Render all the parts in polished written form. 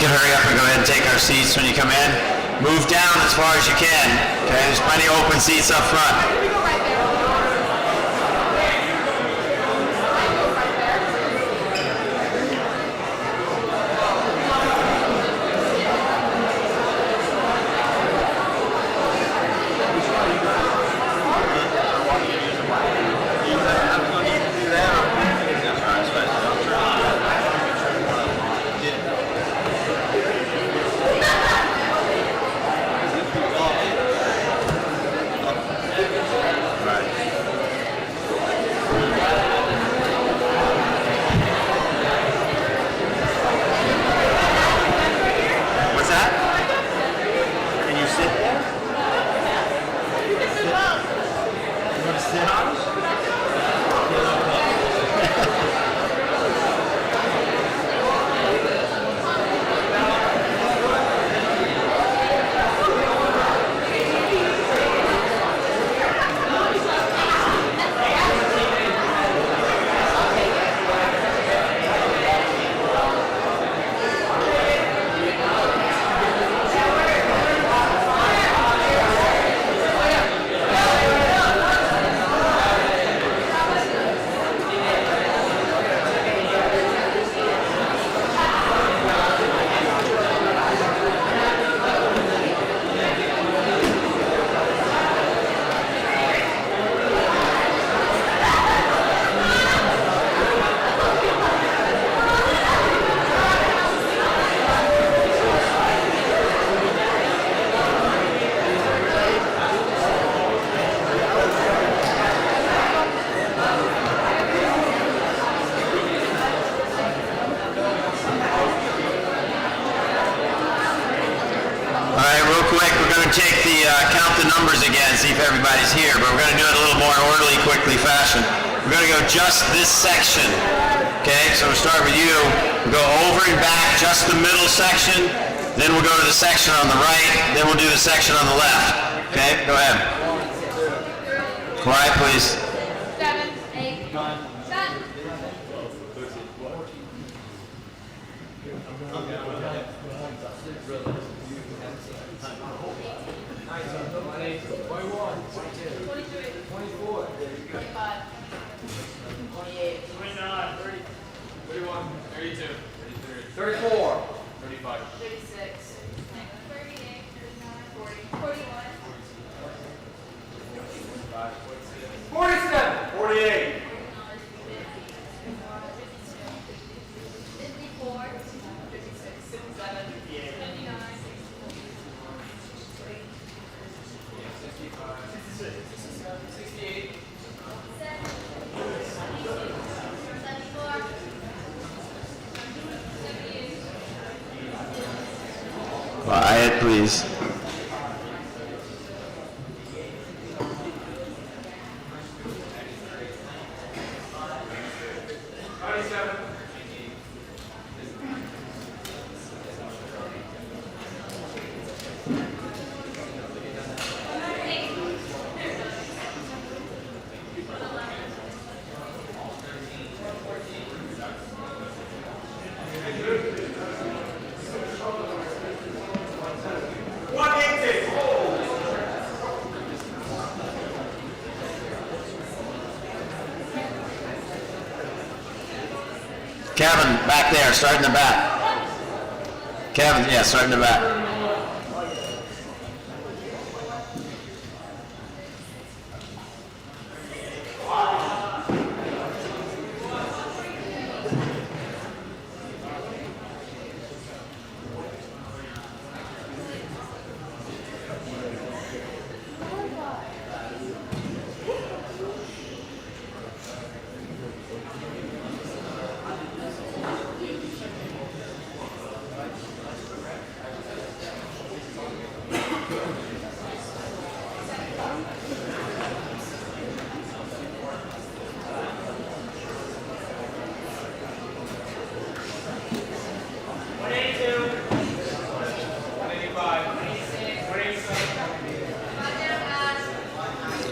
can hurry up and go ahead and take our seats when you come in. Move down as far as you can. Okay, there's plenty of open seats up front. Count the numbers again, see if everybody's here, but we're going to do it a little more orderly, quickly fashion. We're going to go just this section, okay? So we'll start with you. We'll go over and back, just the middle section, then we'll go to the section on the right, then we'll do the section on the left, okay? Go ahead. Quiet, please. 7, 8, 9, 10. Quiet, please. Kevin, back there, start in the back. Kevin, yeah, start in the back.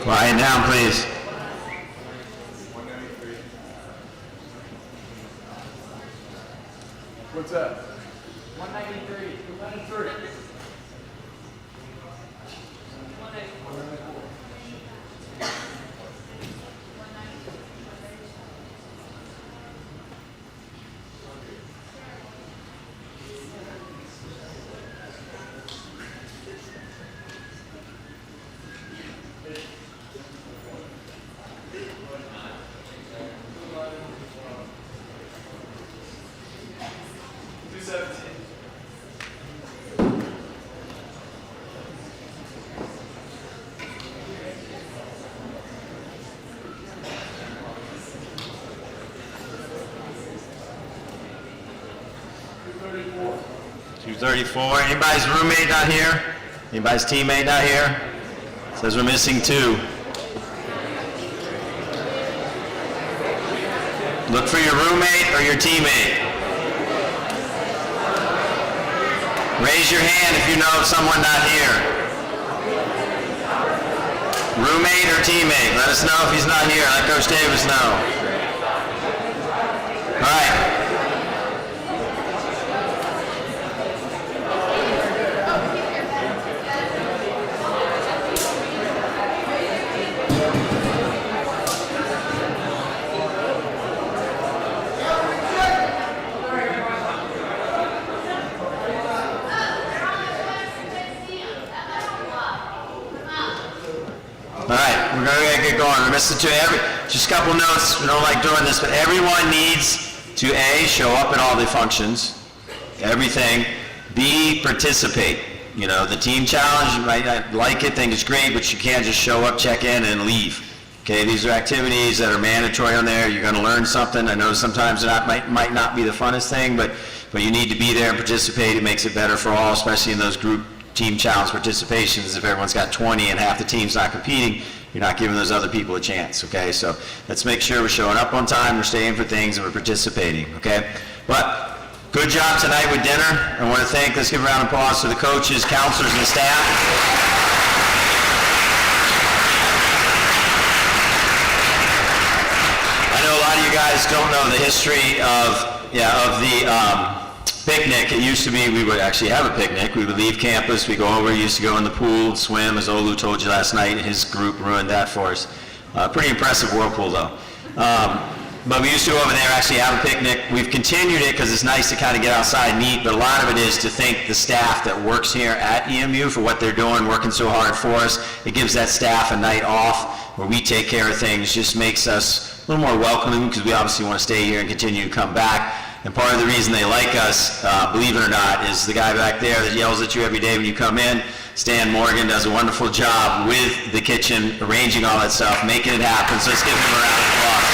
Quiet down, please. What's that? $234. Anybody's roommate not here? Anybody's teammate not here? Says we're missing 2. Look for your roommate or your teammate. Raise your hand if you know of someone not here. Roommate or teammate? Let us know if he's not here. Let Coach Davis know. All right. All right, we're going to get going. We're missing just a couple notes. We don't like doing this, but everyone needs to A, show up at all the functions, everything. B, participate. You know, the team challenge, you might not like it, think it's great, but you can't just show up, check in, and leave. Okay, these are activities that are mandatory on there. You're going to learn something. I know sometimes that might not be the funnest thing, but you need to be there and participate. It makes it better for all, especially in those group team challenge participations. If everyone's got 20 and half the team's not competing, you're not giving those other people a chance, okay? So let's make sure we're showing up on time, we're staying for things, and we're participating, okay? But good job tonight with dinner. I want to let's give a round of applause to the coaches, counselors, and the staff. I know a lot of you guys don't know the history of the picnic. It used to be we would actually have a picnic. We would leave campus, we go over, used to go in the pool, swim, as Olu told you last night. His group ruined that for us. Pretty impressive whirlpool though. But we used to go over there, actually have a picnic. We've continued it because it's nice to kind of get outside and eat, but a lot of it is to thank the staff that works here at EMU for what they're doing, working so hard for us. It gives that staff a night off where we take care of things, just makes us a little more welcoming because we obviously want to stay here and continue to come back. And part of the reason they like us, believe it or not, is the guy back there that yells at you every day when you come in. Stan Morgan does a wonderful job with the kitchen, arranging all that stuff, making it happen. So let's give him a round of applause.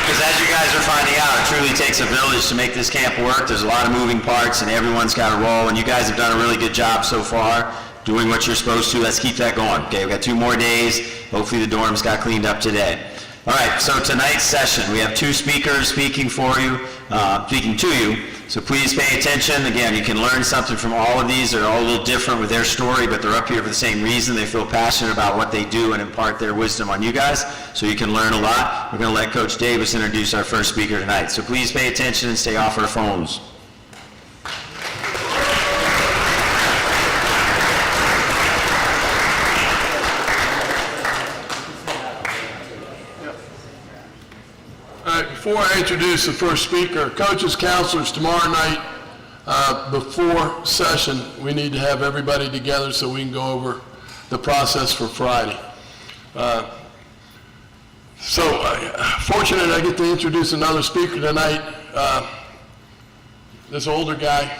Because as you guys are finding out, it truly takes a village to make this camp work. There's a lot of moving parts and everyone's got a role, and you guys have done a really good job so far doing what you're supposed to. Let's keep that going. Okay, we've got 2 more days. Hopefully the dorms got cleaned up today. All right, so tonight's session, we have 2 speakers speaking to you. So please pay attention. Again, you can learn something from all of these. They're all a little different with their story, but they're up here for the same reason. They feel passionate about what they do and impart their wisdom on you guys, so you can learn a lot. We're going to let Coach Davis introduce our first speaker tonight. So please pay attention and stay off our phones. Before I introduce the first speaker, coaches, counselors, tomorrow night before session, we need to have everybody together so we can go over the process for Friday. Fortunate I get to introduce another speaker tonight. This older guy.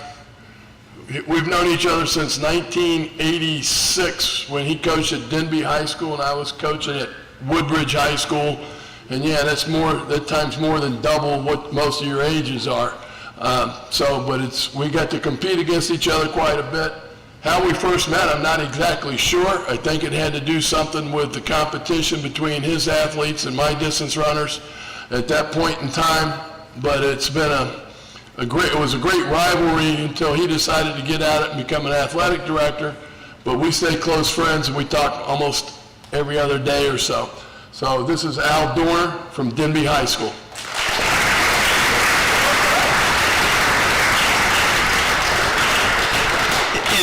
We've known each other since 1986 when he coached at Denby High School and I was coaching at Woodbridge High School. And yeah, that time's more than double what most of your ages are. We got to compete against each other quite a bit. How we first met, I'm not exactly sure. I think it had to do something with the competition between his athletes and my distance runners at that point in time. But it's been it was a great rivalry until he decided to get at it and become an athletic director. But we stay close friends and we talk almost every other day or so. So this is Al Dorner from Denby High School. In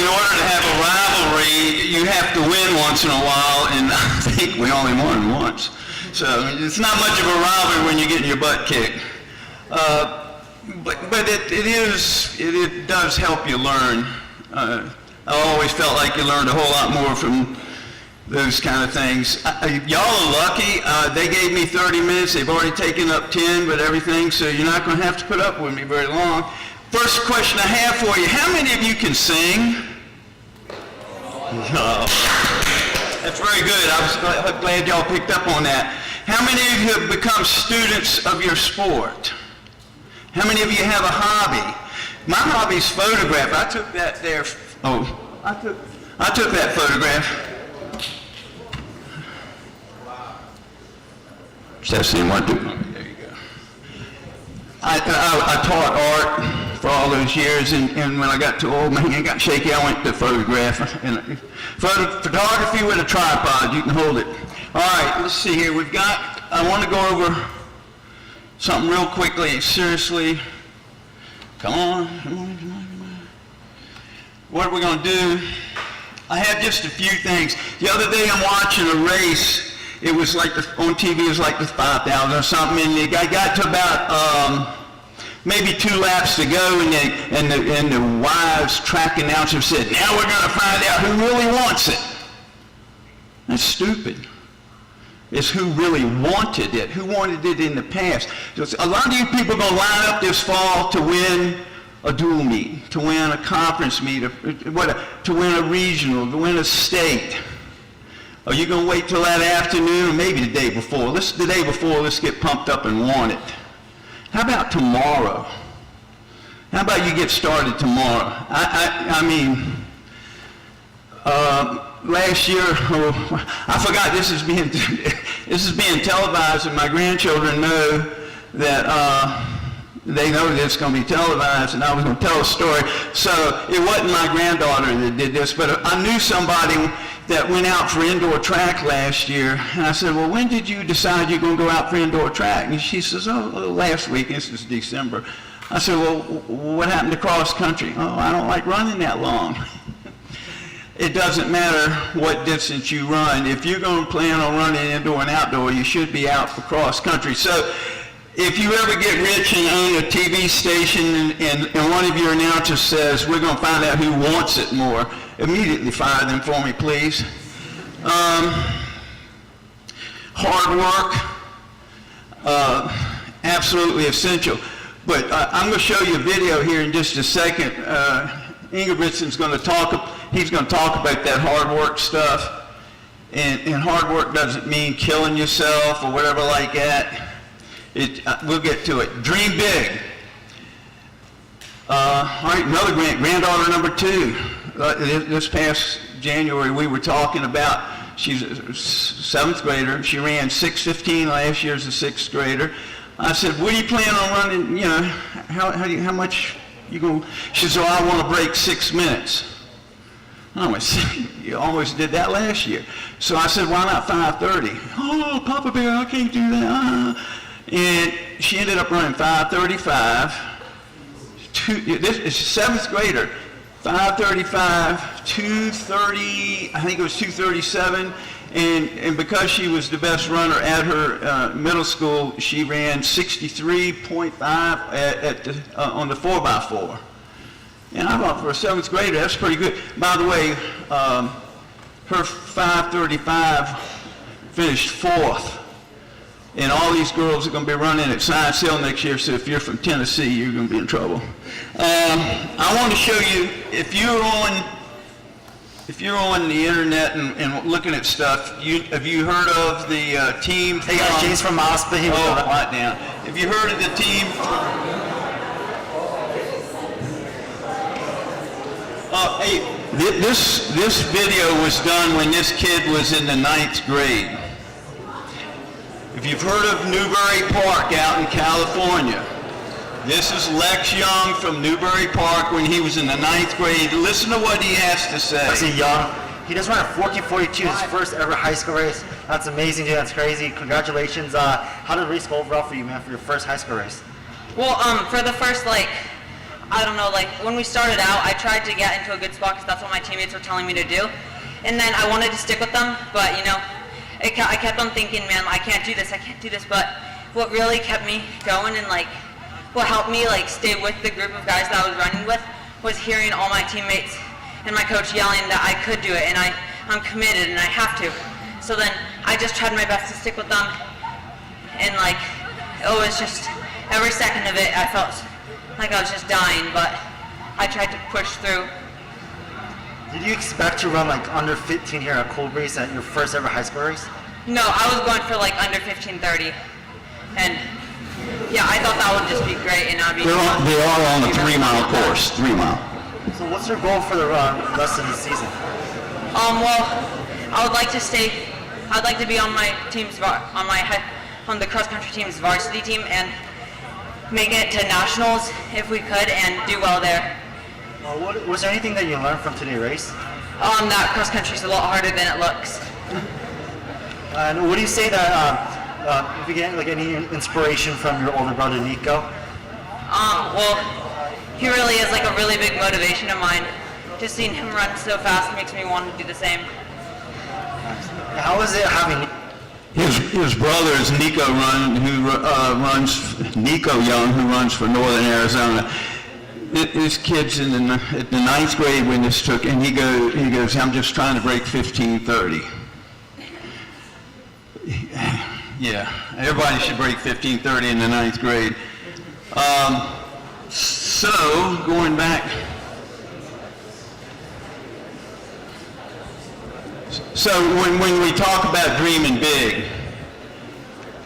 order to have a rivalry, you have to win once in a while, and I think we only won once. So it's not much of a rivalry when you're getting your butt kicked. But it does help you learn. I always felt like you learned a whole lot more from those kind of things. Y'all are lucky. They gave me 30 minutes. They've already taken up 10, but everything, so you're not going to have to put up with me very long. First question I have for you, how many of you can sing? No. That's very good. I was glad y'all picked up on that. How many of you have become students of your sport? How many of you have a hobby? My hobby's photograph. I took that there. I took that photograph. Testing, one, two. There you go. I taught art for all those years, and when I got too old, man, I got shaky, I went to photograph. And photography with a tripod, you can hold it. All right, let's see here. I want to go over something real quickly, seriously. Come on. What are we going to do? I have just a few things. The other day I'm watching a race. It was like on TV, it was like the 5,000 or something, and the guy got to about maybe 2 laps to go, and the wise track announcer said, now we're going to find out who really wants it. That's stupid. It's who really wanted it, who wanted it in the past. So a lot of you people are going to line up this fall to win a dual meet, to win a conference meet, to win a regional, to win a state. Are you going to wait till that afternoon, or maybe the day before? The day before, let's get pumped up and want it. How about tomorrow? How about you get started tomorrow? Last year, I forgot this is being televised, and my grandchildren know that they know that it's going to be televised, and I was going to tell a story. So it wasn't my granddaughter that did this, but I knew somebody that went out for indoor track last year, and I said, well, when did you decide you're going to go out for indoor track? And she says, oh, last week. This is December. I said, well, what happened to cross country? Oh, I don't like running that long. It doesn't matter what distance you run. If you're going to plan on running indoor and outdoor, you should be out for cross country. So if you ever get rich and own a TV station and one of your announcers says, we're going to find out who wants it more, immediately fire them for me, please. Hard work, absolutely essential. But I'm going to show you a video here in just a second. Ingebrigtsen's going to talk about that hard work stuff. And hard work doesn't mean killing yourself or whatever like that. We'll get to it. Dream big. All right, another granddaughter number 2. This past January, we were talking about, she's a 7th grader. She ran 6:15 last year as a 6th grader. I said, what do you plan on running, how much you going to, she said, I want to break 6 minutes. I went, you almost did that last year. So I said, why not 5:30? Oh, Papa Bear, I can't do that. And she ended up running 5:35. This is 7th grader. 5:35, 2:30, I think it was 2:37, and because she was the best runner at her middle school, she ran 63.5 on the 4x4. And I thought for a 7th grader, that's pretty good. By the way, her 5:35 finished 4th. And all these girls are going to be running at Science Hill next year, so if you're from Tennessee, you're going to be in trouble. I want to show you, if you're on the internet and looking at stuff, have you heard of the team? Hey guys, James from Osprey. Oh, quiet down. Have you heard of the team? Hey, this video was done when this kid was in the 9th grade. If you've heard of Newbury Park out in California, this is Lex Young from Newbury Park when he was in the 9th grade. Listen to what he has to say. Was he young? He just ran a 14:42, his first ever high school race. That's amazing, dude. That's crazy. Congratulations. How did the race go overall for you, man, for your first high school race? Well, for the first, I don't know, when we started out, I tried to get into a good spot because that's what my teammates were telling me to do. And then I wanted to stick with them, but, I kept on thinking, man, I can't do this. But what really kept me going and, what helped me, stay with the group of guys that I was running with was hearing all my teammates and my coach yelling that I could do it, and I'm committed, and I have to. So then I just tried my best to stick with them, and it was just, every second of it, I felt like I was just dying, but I tried to push through. Did you expect to run under 15 here at Cold Race at your first ever high school race? No, I was going for under 15:30, and yeah, I thought that would just be great, and I'd be. They are on a 3-mile course, 3 mile. So what's your goal for the rest of the season? Well, I'd like to be on my team's on the cross country team's varsity team and make it to nationals if we could and do well there. Was there anything that you learned from today's race? That cross country is a lot harder than it looks. And what do you say that if you get any inspiration from your older brother Nico? Well, he really is a really big motivation of mine. Just seeing him run so fast makes me want to do the same. How is it having His brother is Nico Young, who runs for Northern Arizona. This kid's in the 9th grade when this took, and he goes, I'm just trying to break 15:30. Yeah, everybody should break 15:30 in the 9th grade. So, going back, so when we talk about dreaming big,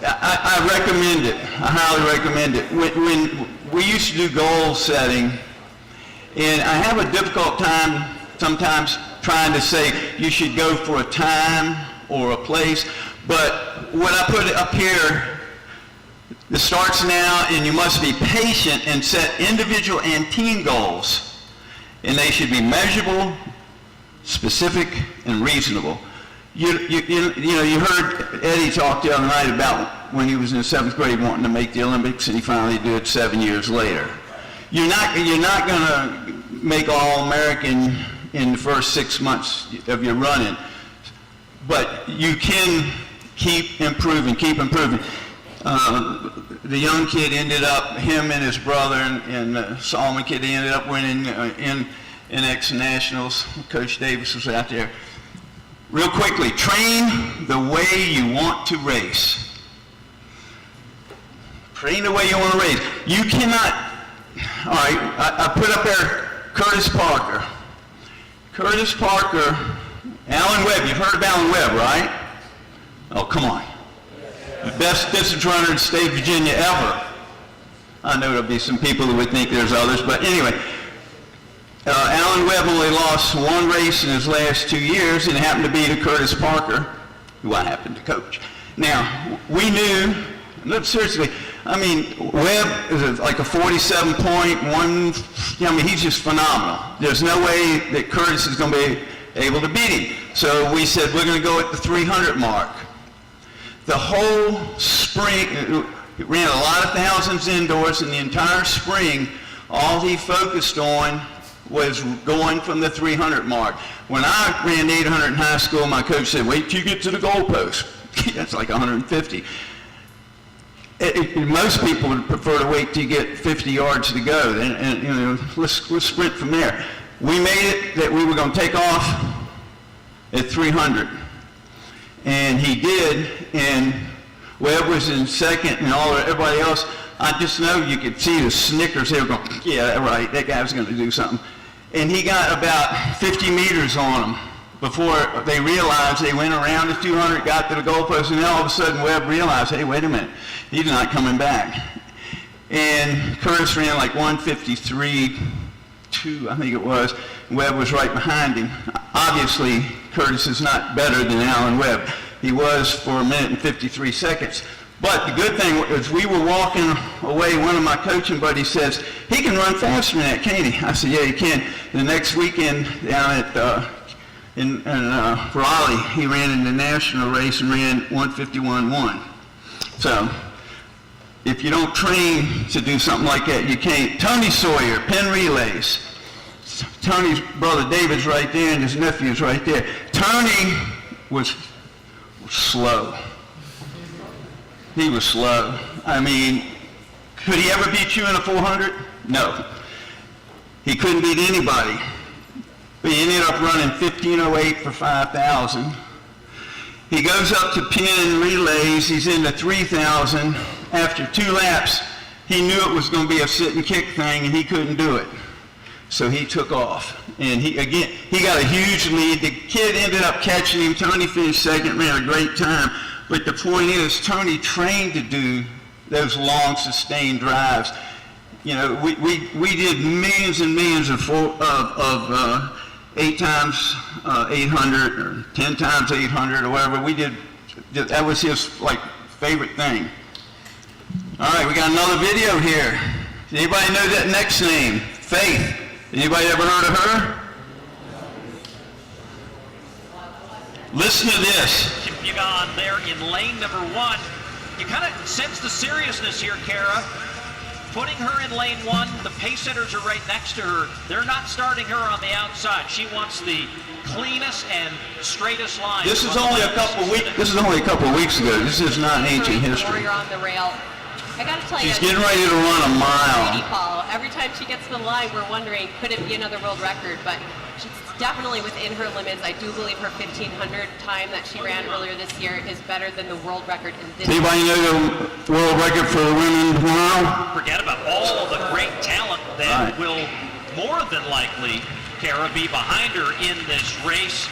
I recommend it. I highly recommend it. When we used to do goal setting, and I have a difficult time sometimes trying to say you should go for a time or a place, but what I put up here, it starts now, and you must be patient and set individual and team goals, and they should be measurable, specific, and reasonable. You heard Eddie talk the other night about when he was in the 7th grade wanting to make the Olympics, and he finally did 7 years later. You're not going to make All-American in the first 6 months of your running, but you can keep improving. The young kid ended up, him and his brother and the Solomon kid, they ended up winning in X Nationals. Coach Davis was out there. Real quickly, train the way you want to race. Train the way you want to race. You cannot, all right, I put up there Curtis Parker. Curtis Parker, Alan Webb, you've heard of Alan Webb, right? Oh, come on. The best distance runner in the state of Virginia ever. I know there'll be some people who would think there's others, but anyway. Alan Webb only lost 1 race in his last 2 years, and it happened to be to Curtis Parker, who I happened to coach. Now, we knew, look, seriously, Webb is like a 47.1, he's just phenomenal. There's no way that Curtis is going to be able to beat him. So we said, we're going to go at the 300 mark. The whole spring, he ran a lot of thousands indoors, and the entire spring, all he focused on was going from the 300 mark. When I ran 800 in high school, my coach said, wait till you get to the goalpost. That's like 150. Most people would prefer to wait till you get 50 yards to go, and let's sprint from there. We made it that we were going to take off at 300. And he did, and Webb was in second, and everybody else, I just know you could see the snickers. They were going, yeah, right, that guy was going to do something. And he got about 50 meters on him before they realized. They went around the 200, got to the goalpost, and then all of a sudden Webb realized, hey, wait a minute, he's not coming back. And Curtis ran like 153.2, I think it was. Webb was right behind him. Obviously, Curtis is not better than Alan Webb. He was for 1 minute and 53 seconds. But the good thing was we were walking away, one of my coaching buddies says, he can run faster than that, can't he? I said, yeah, he can. The next weekend down at in Raleigh. He ran in the national race and ran 151.1. So if you don't train to do something like that, you can't. Tony Sawyer, Penn relays. Tony's brother David's right there and his nephew's right there. Tony was slow. He was slow. I mean, could he ever beat you in a 400? No. He couldn't beat anybody. But he ended up running 15:08 for 5,000. He goes up to Penn relays. He's in the 3,000. After 2 laps, he knew it was going to be a sit and kick thing, and he couldn't do it. So he took off. And he got a huge lead. The kid ended up catching him. Tony finished second, ran a great time. But the point is, Tony trained to do those long, sustained drives. You know, we did millions and millions of 8 times 800 or 10 times 800 or whatever. We did, that was his like favorite thing. All right, we got another video here. Anybody know that next name? Faith. Anybody ever heard of her? Listen to this. You got on there in lane number 1. You kind of sense the seriousness here, Kara. Putting her in lane 1, the pace setters are right next to her. They're not starting her on the outside. She wants the cleanest and straightest line. This is only a couple weeks ago. This is not ancient history. You're on the rail. I gotta tell you, She's getting ready to run a mile. Follow. Every time she gets to the line, we're wondering, could it be another world record? But she's definitely within her limits. I do believe her 1,500 time that she ran earlier this year is better than the world record in this. Anybody know the world record for the women tomorrow? Forget about all the great talent that will more than likely, Kara, be behind her in this race.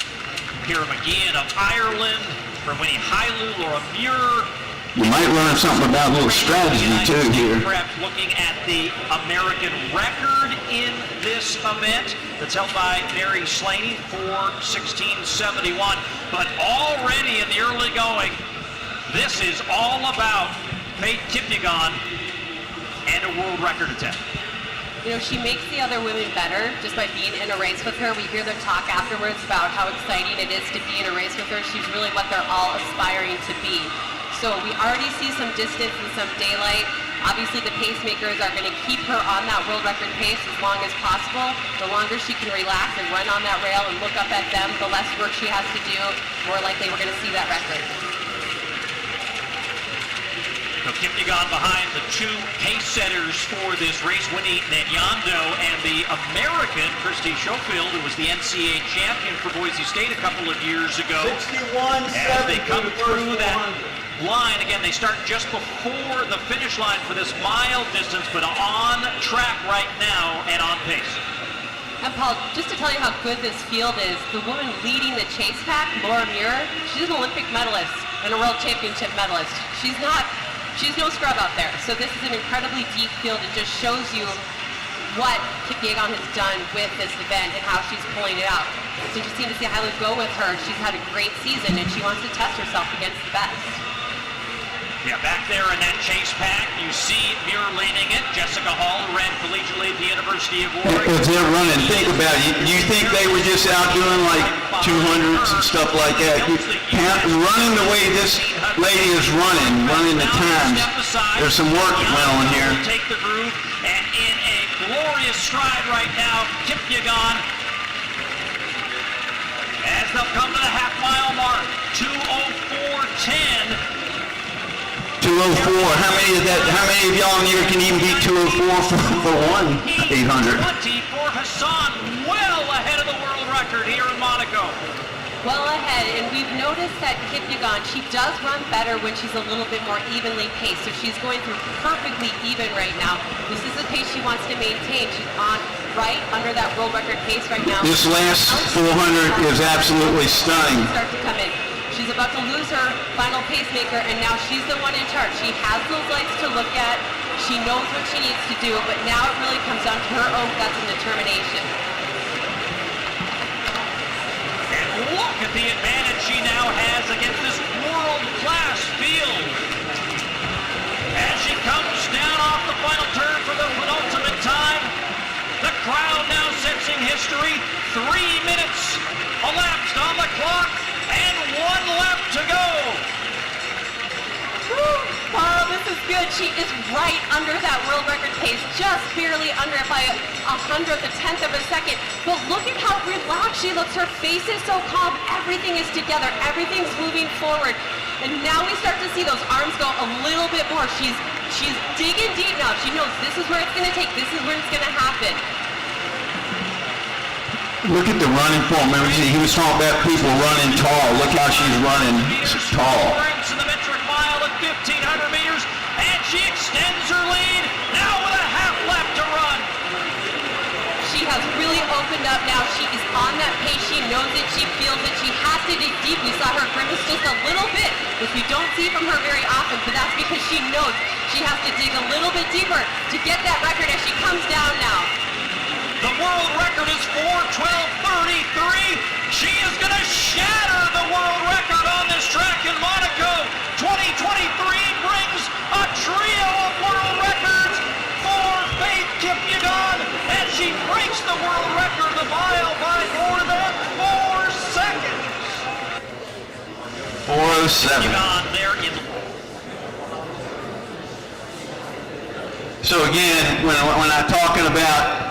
Kara McGeehan of Ireland, from Winnie Hailu, Laura Muir. You might learn something about a little strategy too here. Perhaps looking at the American record in this event that's held by Mary Slaney for 1671. But already in the early going, this is all about Faith Kipyegon and a world record attempt. You know, she makes the other women better just by being in a race with her. We hear them talk afterwards about how exciting it is to be in a race with her. She's really what they're all aspiring to be. So we already see some distance and some daylight. Obviously the pacemakers are going to keep her on that world record pace as long as possible. The longer she can relax and run on that rail and look up at them, the less work she has to do, more likely we're going to see that record. So Kipyegon behind the 2 pace setters for this race, Winnie Nyando and the American Christy Schofield, who was the NCAA champion for Boise State a couple of years ago. 61-7 as they come through that line. Again, they start just before the finish line for this mile distance, but on track right now and on pace. And Paul, just to tell you how good this field is, the woman leading the chase pack, Laura Muir, she's an Olympic medalist and a world championship medalist. She's no scrub out there. So this is an incredibly deep field. It just shows you what Kipyegon has done with this event and how she's pulling it out. It's interesting to see Hailu go with her. She's had a great season and she wants to test herself against the best. Yeah, back there in that chase pack, you see Muir leading it. Jessica Hall, who ran collegiately at the University of Oregon. As they're running, think about it. You think they were just out doing like 200s and stuff like that? Running the way this lady is running the times, there's some work that went on here. Take the groove, and in a glorious stride right now, Kipyegon, as they'll come to the half-mile mark, 2:04:10. 2:04. How many of y'all in here can even beat 2:04 for 1-800? 20 for Hassan, well ahead of the world record here in Monaco. Well ahead, and we've noticed that Kipyegon, she does run better when she's a little bit more evenly paced. So she's going through perfectly even right now. This is the pace she wants to maintain. She's on right under that world record pace right now. This last 400 is absolutely stunning. Start to come in. She's about to lose her final pacemaker, and now she's the one in charge. She has those lights to look at. She knows what she needs to do, but now it really comes down to her own guts and determination. And look at the advantage she now has against this world-class field. As she comes down off the final turn for the penultimate time, the crowd now sensing history. 3 minutes elapsed she is right under that world record pace, just barely under it by a hundredth, a tenth of a second. But look at how relaxed she looks. Her face is so calm. Everything is together. Everything's moving forward. And now we start to see those arms go a little bit more. She's digging deep now. She knows this is where it's going to take. This is where it's going to happen. Look at the running form. Remember, he was talking about people running tall. Look how she's running tall. Ranks in the metric mile at 1,500 meters, and she extends her lead now with a half lap to run. She has really opened up now. She is on that pace. She knows it. She feels it. She has to dig deep. We saw her grimace just a little bit, which we don't see from her very often, but that's because she knows she has to dig a little bit deeper to get that record as she comes down now. The world record is 4:12:33. She is going to shatter the world record on this track in Monaco. 2023 brings a trio of world records for Faith Kipyegon, and she breaks the world record of the mile by more than 4 seconds. 4:07. Kipyegon there in. So again, when I'm talking about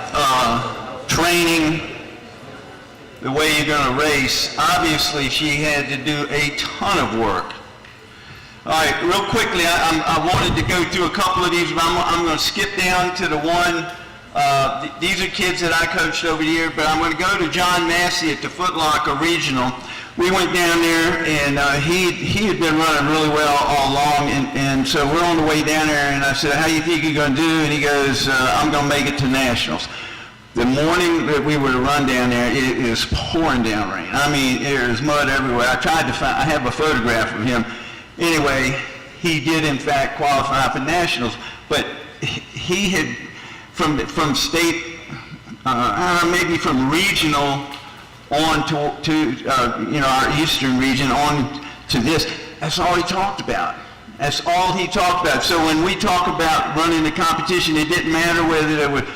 training, the way you're going to race, obviously she had to do a ton of work. All right, real quickly, I wanted to go through a couple of these, but I'm going to skip down to the one. These are kids that I coached over the year, but I'm going to go to John Massey at the Foot Locker Regional. We went down there, and he had been running really well all along, and so we're on the way down there, and I said, how do you think you're going to do? And he goes, I'm going to make it to Nationals. The morning that we were to run down there, it is pouring down rain. I mean, there's mud everywhere. I tried to find, I have a photograph of him. Anyway, he did in fact qualify for Nationals, but he had, from state, maybe from regional on to our eastern region on to this, that's all he talked about. That's all he talked about. So when we talk about running the competition, it didn't matter whether there were,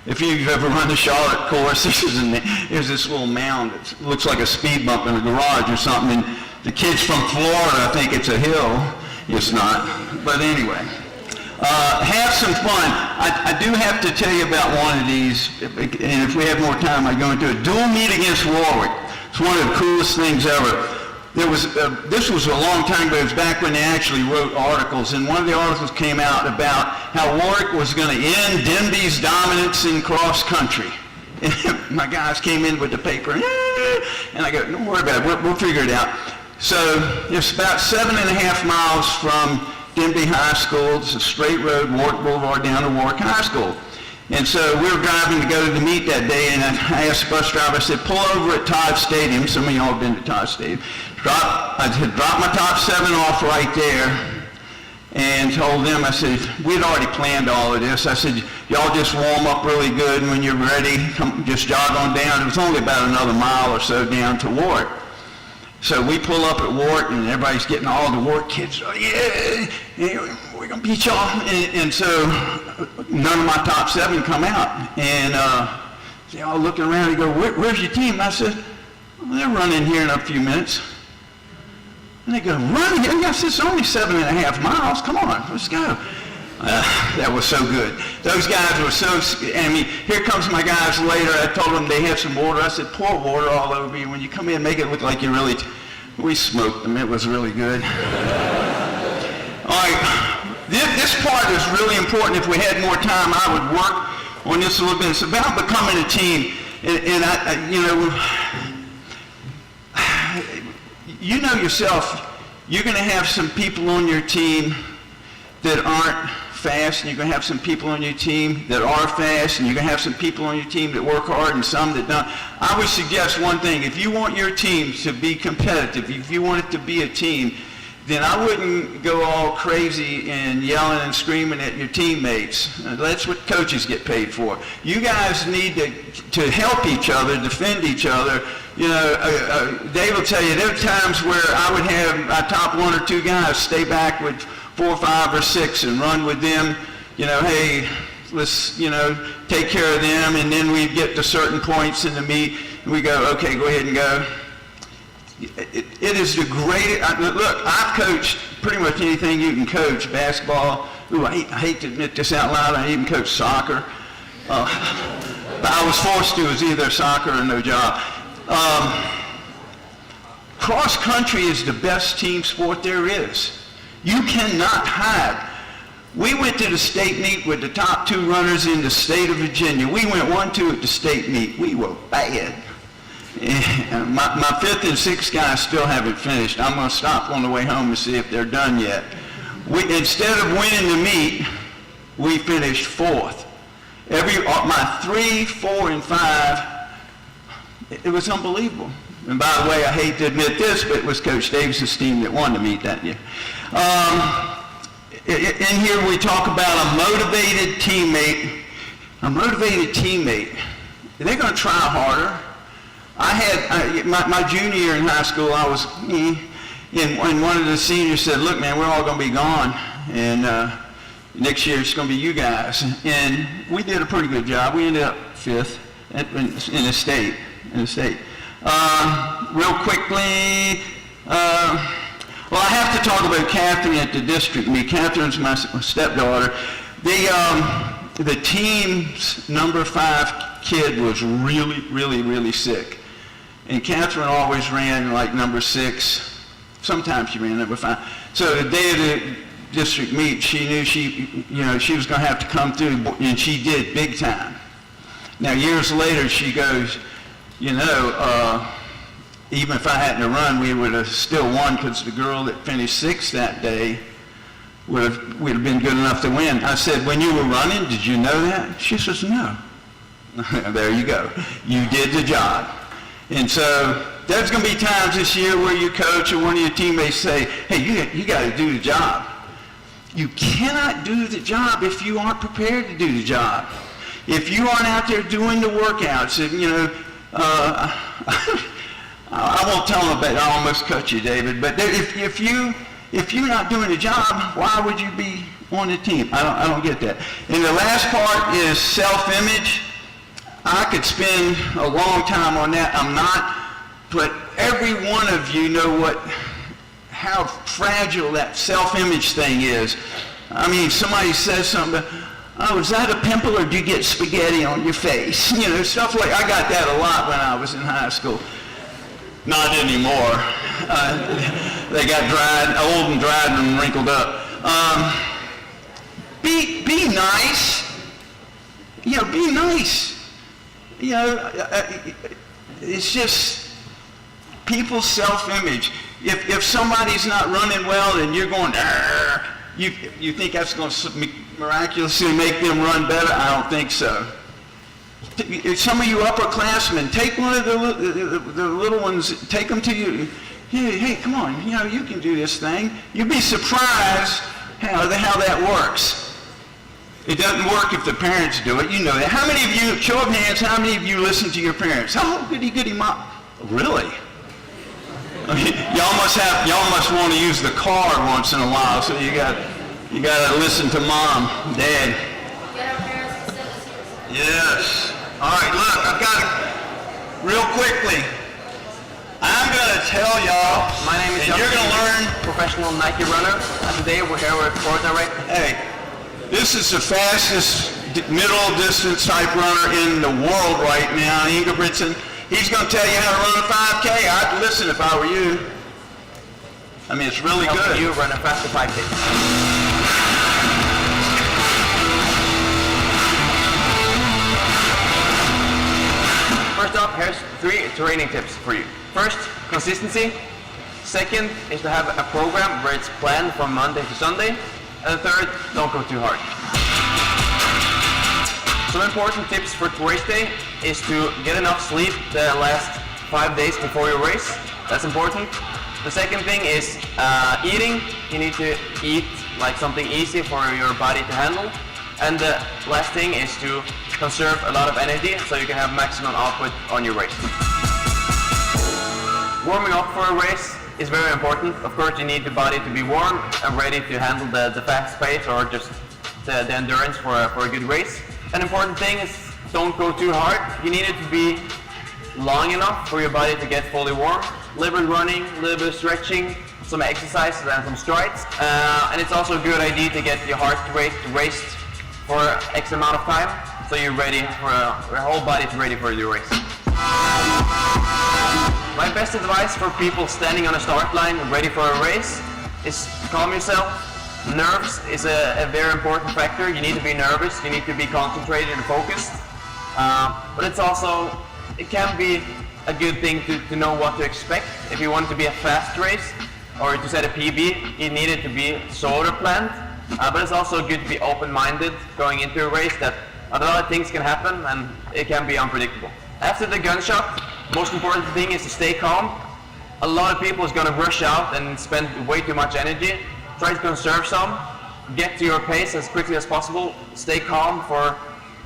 if you've ever run the Charlotte course, there's this little mound that looks like a speed bump in a garage or something, and the kids from Florida think it's a hill. It's not. But anyway, have some fun. I do have to tell you about one of these, and if we have more time, I go into it. Dual meet against Warwick. It's one of the coolest things ever. There was, this was a long time ago, it was back when they actually wrote articles, and one of the articles came out about how Warwick was going to end Denby's dominance in cross country. And my guys came in with the paper, and I go, don't worry about it, we'll figure it out. So it's about 7.5 miles from Denby High School. It's a straight road, Warwick Boulevard down to Warwick High School. And so we were driving to go to the meet that day, and I asked the bus driver, I said, pull over at Todd Stadium. Some of y'all have been to Todd Stadium. I had dropped my top 7 off right there and told them, I said, we'd already planned all of this. I said, y'all just warm up really good, and when you're ready, just jog on down. It was only about another mile or so down to Warwick. So we pull up at Warwick, and everybody's getting all the Warwick kids, oh, yeah, we're going to beat y'all. And so none of my top 7 come out. And they all looking around and go, where's your team? I said, well, they're running here in a few minutes. And they go, running? I said, it's only 7.5 miles. Come on, let's go. That was so good. Those guys were so, I mean, here comes my guys later. I told them they had some water. I said, pour water all over you. When you come in, make it look like you really, we smoked them. It was really good. All right, this part is really important. If we had more time, I would work on this a little bit. It's about becoming a team. And you know yourself, you're going to have some people on your team that aren't fast, and you're going to have some people on your team that are fast, and you're going to have some people on your team that work hard and some that don't. I would suggest one thing. If you want your team to be competitive, if you want it to be a team, then I wouldn't go all crazy and yelling and screaming at your teammates. That's what coaches get paid for. You guys need to help each other, defend each other. You know, Dave will tell you, there are times where I would have my top 1 or 2 guys stay back with 4, 5, or 6 and run with them. You know, hey, let's, take care of them. And then we get to certain points in the meet, and we go, okay, go ahead and go. It is the greatest. Look, I've coached pretty much anything you can coach. Basketball. Ooh, I hate to admit this out loud. I even coached soccer. But I was forced to. It was either soccer or no job. Cross country is the best team sport there is. You cannot hide. We went to the state meet with the top 2 runners in the state of Virginia. We went 1-2 at the state meet. We were bad. And my 5th and 6th guys still haven't finished. I'm going to stop on the way home to see if they're done yet. Instead of winning the meet, we finished 4th. My 3, 4, and 5, it was unbelievable. And by the way, I hate to admit this, but it was Coach Davis's team that won the meet that year. In here we talk about a motivated teammate. A motivated teammate. They're going to try harder. I had my junior year in high school. I was, and one of the seniors said, "Look, man, we're all going to be gone, and next year it's going to be you guys." And we did a pretty good job. We ended up 5th in the state. Real quickly. Well, I have to talk about Catherine at the district meet. Catherine's my stepdaughter. The team's number 5 kid was really sick. And Catherine always ran like number 6. Sometimes she ran number 5. So the day of the district meet, she knew she was going to have to come through, and she did big time. Now, years later, she goes, even if I hadn't run, we would have still won because the girl that finished 6th that day would have been good enough to win. I said, "When you were running, did you know that?" She says, "No." There you go. You did the job. And so there's going to be times this year where your coach or one of your teammates say, "Hey, you got to do the job." You cannot do the job if you aren't prepared to do the job. If you aren't out there doing the workouts, I won't tell them about it. I almost cut you, David. But if you're not doing the job, why would you be on the team? I don't get that. And the last part is self-image. I could spend a long time on that. I'm not, but every one of you know how fragile that self-image thing is. I mean, somebody says something. "Oh, is that a pimple or do you get spaghetti on your face?" Stuff like I got that a lot when I was in high school. Not anymore. They got old and dried and wrinkled up. Be nice. Be nice. It's just people's self-image. If somebody's not running well and you're going, you think that's going to miraculously make them run better? I don't think so. Some of you upperclassmen, take one of the little ones, take them to you. Hey, come on, you can do this thing. You'd be surprised how that works. It doesn't work if the parents do it. You know that. How many of you, show of hands, how many of you listen to your parents? "Oh, goody, mom." Really? I mean, y'all must want to use the car once in a while, so you got to listen to mom, dad. Get our parents to send us here. Yes. All right, look, I've got to, real quickly, I'm going to tell y'all, My name is and you're going to learn. Professional Nike runner. And today we're here with Dorner. Hey, this is the fastest middle distance type runner in the world right now, Ingebrigtsen. He's going to tell you how to run a 5K. I'd listen if I were you. I mean, it's really good. You run a faster 5K. First up, here's 3 training tips for you. First, consistency. Second is to have a program where it's planned from Monday to Sunday. And third, don't go too hard. Some important tips for race day is to get enough sleep the last 5 days before your race. That's important. The second thing is eating. You need to eat like something easy for your body to handle. And the last thing is to conserve a lot of energy so you can have maximum output on your race. Warming up for a race is very important. Of course, you need the body to be warm and ready to handle the fast pace or just the endurance for a good race. An important thing is don't go too hard. You need it to be long enough for your body to get fully warm a little bit of running, a little bit of stretching, some exercises and some strides. And it's also a good idea to get your heart rate raised for X amount of time, so you're ready for your whole body is ready for the race. My best advice for people standing on a start line ready for a race is calm yourself. Nerves is a very important factor. You need to be nervous, you need to be concentrated and focused. But it's also, it can be a good thing to know what to expect. If you want it to be a fast race or to set a PB, you need it to be sort of planned. But it's also good to be open-minded going into a race, that a lot of things can happen and it can be unpredictable. After the gunshot, most important thing is to stay calm. A lot of people is going to rush out and spend way too much energy. Try to conserve some, get to your pace as quickly as possible, stay calm for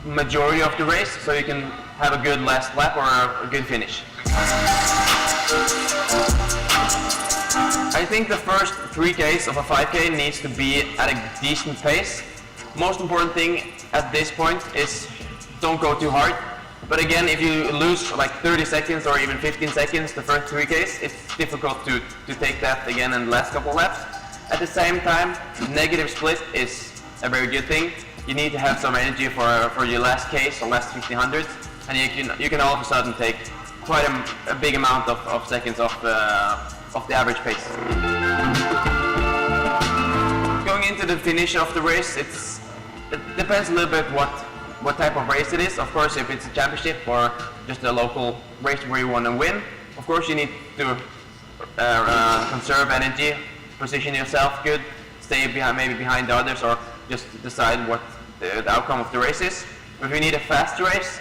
the majority of the race so you can have a good last lap or a good finish. I think the first 3Ks of a 5K needs to be at a decent pace. Most important thing at this point is don't go too hard. But again, if you lose like 30 seconds or even 15 seconds the first 3Ks, it's difficult to take that again in the last couple of laps. At the same time, negative split is a very good thing. You need to have some energy for your last case or last 1500s, and you can all of a sudden take quite a big amount of seconds off the average pace. Going into the finish of the race, it depends a little bit what type of race it is. Of course, if it's a championship or just a local race where you want to win, of course you need to conserve energy, position yourself good, stay maybe behind the others, or just decide what the outcome of the race is. If you need a fast race,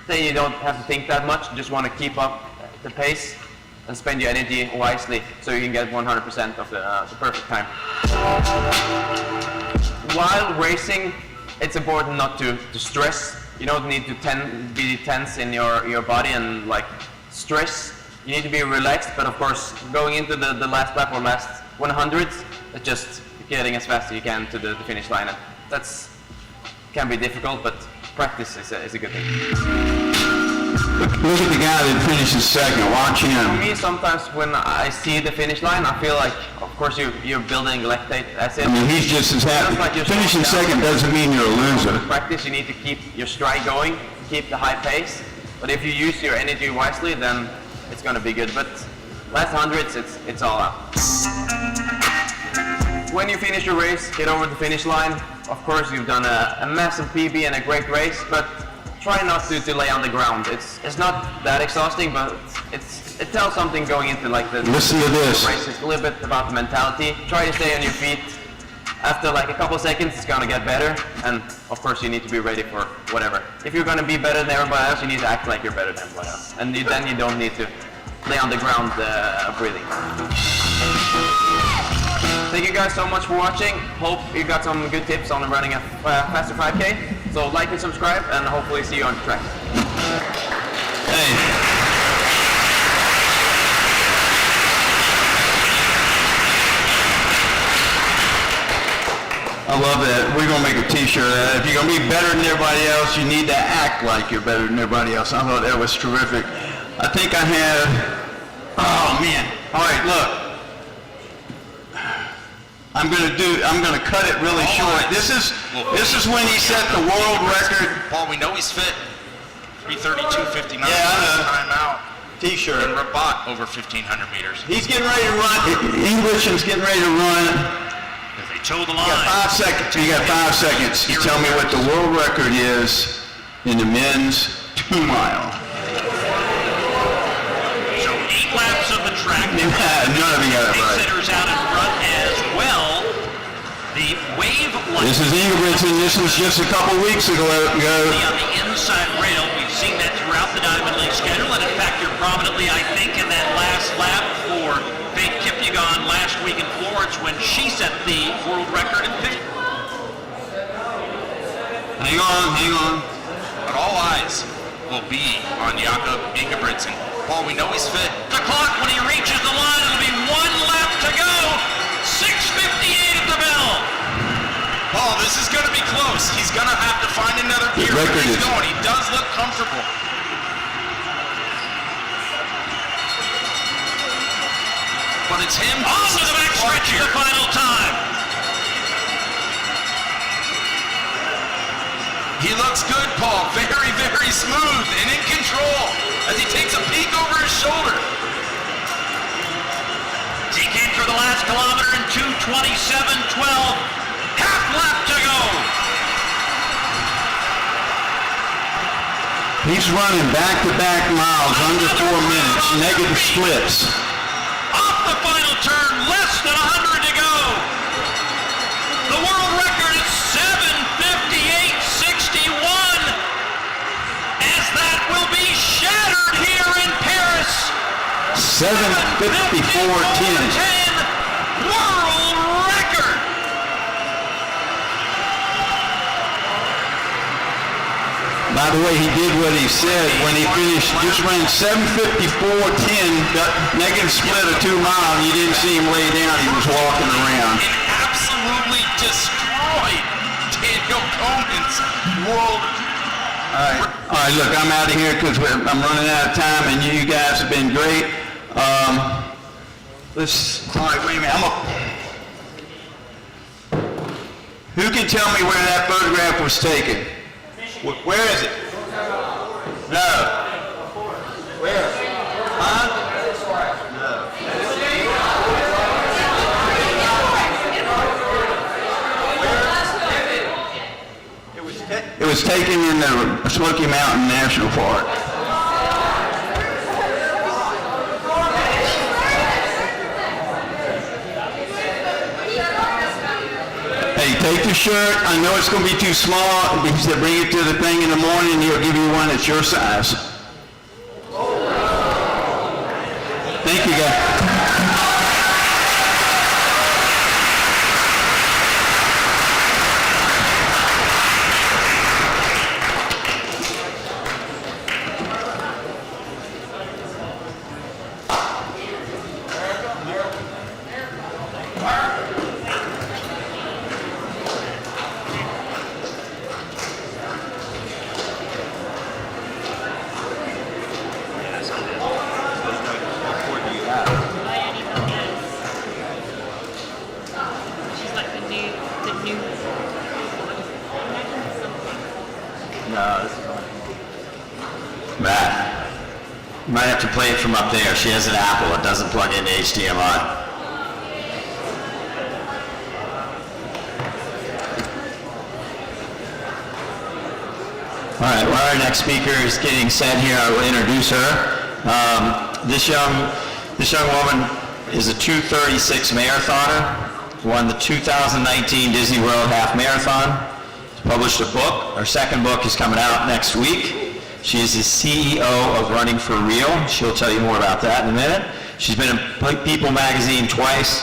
then you don't have to think that much, you just want to keep up the pace and spend your energy wisely so you can get 100% of the perfect time. While racing, it's important not to stress. You don't need to be tense in your body and like stress. You need to be relaxed, but of course, going into the last lap or last 100s, it's just getting as fast as you can to the finish line. That's can be difficult, but practice is a good thing. Look at the guy that finishes second. Watch him. For me, sometimes when I see the finish line, I feel like, of course, you're building lactate. That's it. I mean, he's just as happy. Like Finishing second doesn't mean you're a loser. In practice, you need to keep your stride going, keep the high pace. But if you use your energy wisely, then it's going to be good. But last hundreds, it's all out. When you finish your race, get over the finish line. Of course, you've done a massive PB and a great race, but try not to lay on the ground. It's not that exhausting, but it tells something going into like the Listen to this. race. It's a little bit about the mentality. Try to stay on your feet. After like a couple seconds, it's gonna get better, and of course you need to be ready for whatever. If you're gonna be better than everybody else, you need to act like you're better than everybody else, and then you don't need to lay on the ground breathing. Thank you guys so much for watching. Hope you got some good tips on running a faster 5K. So like and subscribe, and hopefully see you on the track. Hey. I love that. We're going to make a t-shirt. If you're going to be better than everybody else, you need to act like you're better than everybody else. I thought that was terrific. I think I have, oh man. All right, look. I'm going to cut it really short. This is when he set the world record. Paul, we know he's fit. 3:32:59. Yeah, I know. Timeout. T-shirt. And Rabat over 1,500 meters. He's getting ready to run. Englishman's getting ready to run. They toe the line. You got 5 seconds. You got 5 seconds to tell me what the world record is in the men's 2-mile. So 8 laps of the track. None of you got it right. Sitters out in front as well. The wave. This is Ingebrigtsen. This was just a couple weeks ago. On the inside rail, we've seen that throughout the Diamond League schedule, and in fact, you're prominently, I think, in that last lap for Faith Kipyegon last week in Florence when she set the world record in 50. Hang on. But all eyes will be on Jakob Ingebrigtsen. Paul, we know he's fit. The clock, when he reaches the line, it'll be 1 lap to go. 6:58 at the bell. Paul, this is going to be close. He's going to have to find another gear. He's going. He does look comfortable. when it's him. On to the back stretch of the final time. He looks good, Paul. Very, very smooth and in control as he takes a peek over his shoulder. He came for the last kilometer in 2:27.12. Half lap to go. He's running back-to-back miles under 4 minutes, negative splits. Off the final turn, less than 100 to go. The world record is 7:58.61, as that will be shattered here in Paris. 7:54.10. World record. By the way, he did what he said when he finished, just ran 7:54.10, got negative split of 2 miles. You didn't see him lay down, he was walking around. And absolutely destroyed Daniel Coleman's world. All right, look, I'm out of here because I'm running out of time, and you guys have been great. All right, wait a minute. Who can tell me where that photograph was taken? Where is it? No. Where? Huh? No. It was taken in the Smoky Mountain National Park. Hey, take the shirt. I know it's going to be too small. He said bring it to the thing in the morning and he'll give you one that's your size. Thank you, guys. Matt, you might have to play it from up there. She has an Apple. It doesn't plug into HDMI. All right, well, our next speaker is getting set here. I will introduce her. This young woman is a 2:36 marathoner, won the 2019 Disney World Half Marathon, published a book. Her second book is coming out next week. She is the CEO of Running for Real. She'll tell you more about that in a minute. She's been in People magazine twice.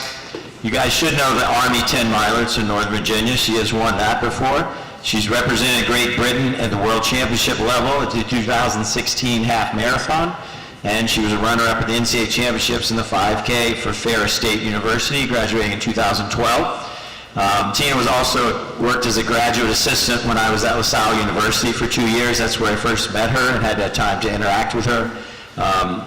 You guys should know the Army 10 miler. It's in Northern Virginia. She has won that before. She's represented Great Britain at the World Championship level at the 2016 Half Marathon. And she was a runner-up at the NCAA Championships in the 5K for Ferris State University, graduating in 2012. Tina was also worked as a graduate assistant when I was at LaSalle University for 2 years. That's where I first met her and had that time to interact with her.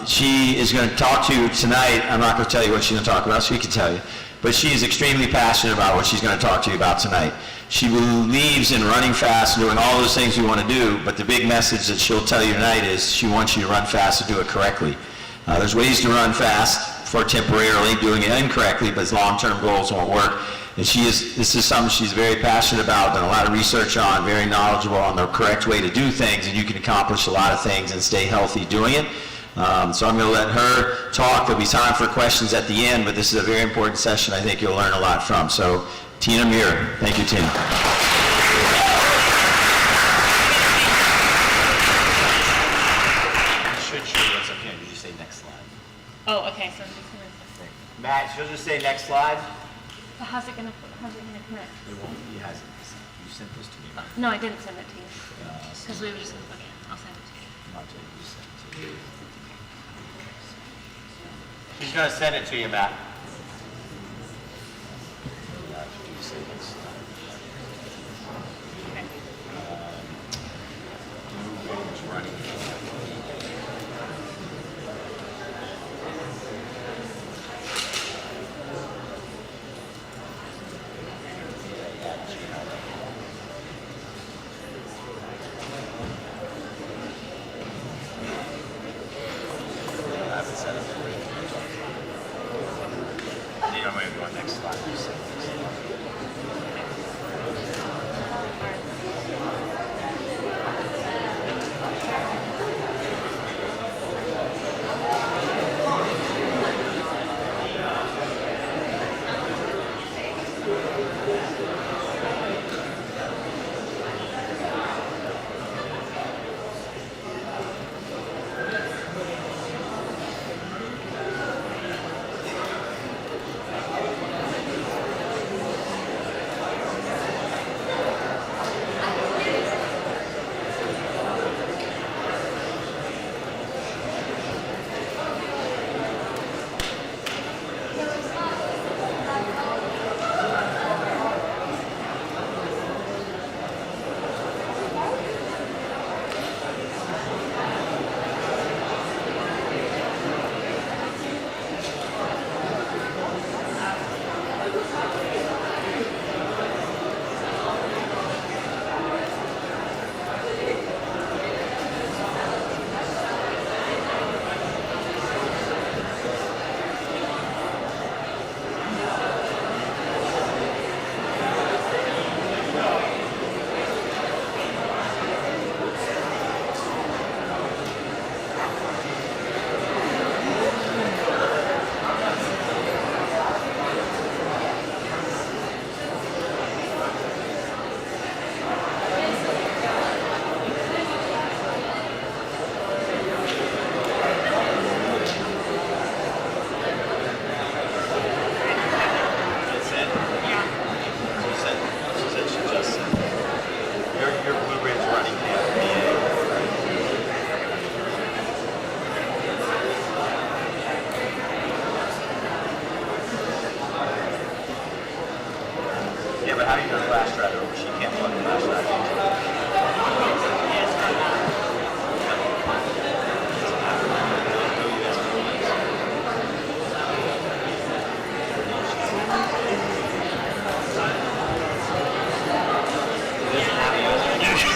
She is going to talk to you tonight. I'm not going to tell you what she's going to talk about, so she can tell you. But she is extremely passionate about what she's going to talk to you about tonight. She believes in running fast and doing all those things we want to do, but the big message that she'll tell you tonight is she wants you to run fast and do it correctly. There's ways to run fast for temporarily, doing it incorrectly, but long-term goals won't work. And this is something she's very passionate about, done a lot of research on, very knowledgeable on the correct way to do things, and you can accomplish a lot of things and stay healthy doing it. So I'm going to let her talk. There'll be time for questions at the end, but this is a very important session I think you'll learn a lot from. So Tina Muir. Thank you, Tina. Should show you what's up here. You just say next slide. Oh, okay, so I'm just gonna... Matt, she'll just say next slide. But how's it gonna connect? It won't. He hasn't. You sent this to me. No, I didn't send it to you. Because we were just, okay, I'll send it to you. Not to you. Sent it to you. He's gonna send it to you, Matt. Running. go on next slide. You said this. Yeah, but how do you know flash drive over? She can't plug the flash drive.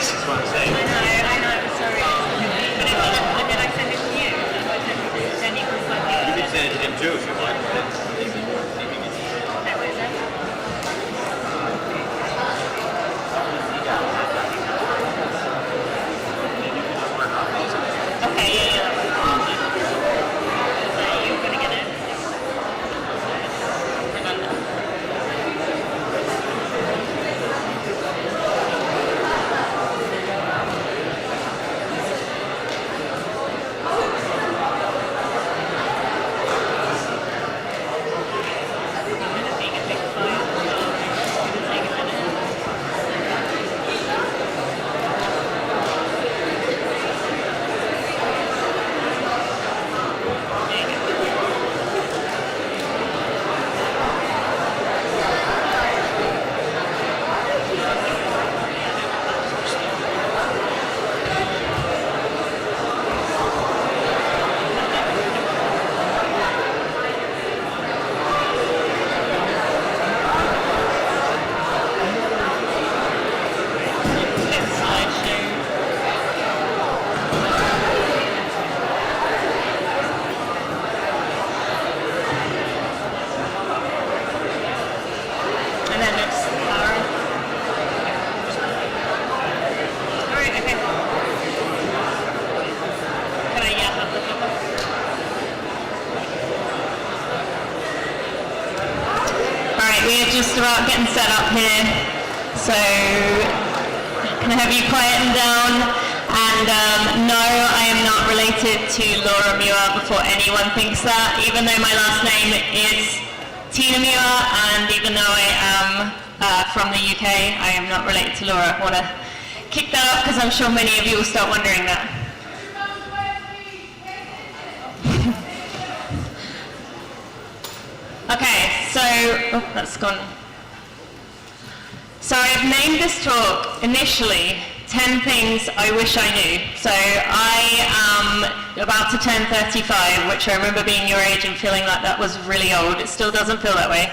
That's what I'm saying. I know, sorry. But did I send it to you? Then you can plug it. You can send it to him too if you want. That way, is it? Okay, yeah. So you're gonna get it? We're just about getting set up here, so can I have you quieten down? And no, I am not related to Laura Muir before anyone thinks that, even though my last name is Tina Muir, and even though I am from the UK, I am not related to Laura. I want to kick that up because I'm sure many of you will start wondering that. Okay, so, oh, that's gone. So I've named this talk initially 10 things I wish I knew. So I am about to turn 35, which I remember being your age and feeling like that was really old. It still doesn't feel that way.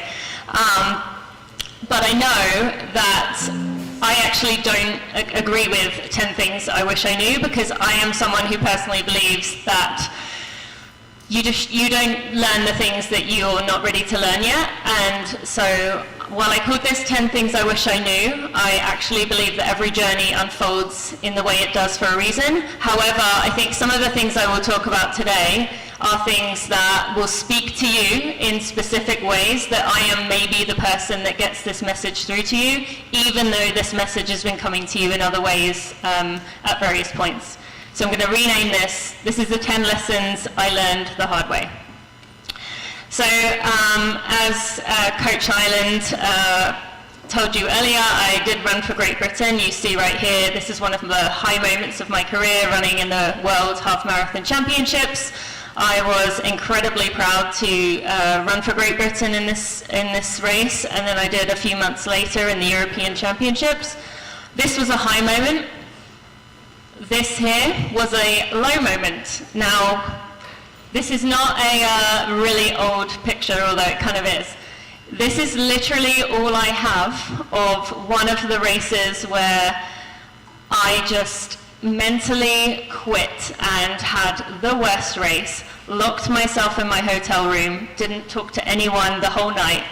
But I know that I actually don't agree with 10 things I wish I knew, because I am someone who personally believes that you don't learn the things that you're not ready to learn yet. And so while I called this 10 Things I Wish I Knew, I actually believe that every journey unfolds in the way it does for a reason. However, I think some of the things I will talk about today are things that will speak to you in specific ways, that I am maybe the person that gets this message through to you, even though this message has been coming to you in other ways at various points. So I'm going to rename this. This is the 10 lessons I learned the hard way. So as Coach Ireland told you earlier, I did run for Great Britain. You see right here, this is one of the high moments of my career, running in the World Half Marathon Championships. I was incredibly proud to run for Great Britain in this race, and then I did a few months later in the European Championships. This was a high moment. This here was a low moment. Now, this is not a really old picture, although it kind of is. This is literally all I have of one of the races where I just mentally quit and had the worst race, locked myself in my hotel room, didn't talk to anyone the whole night,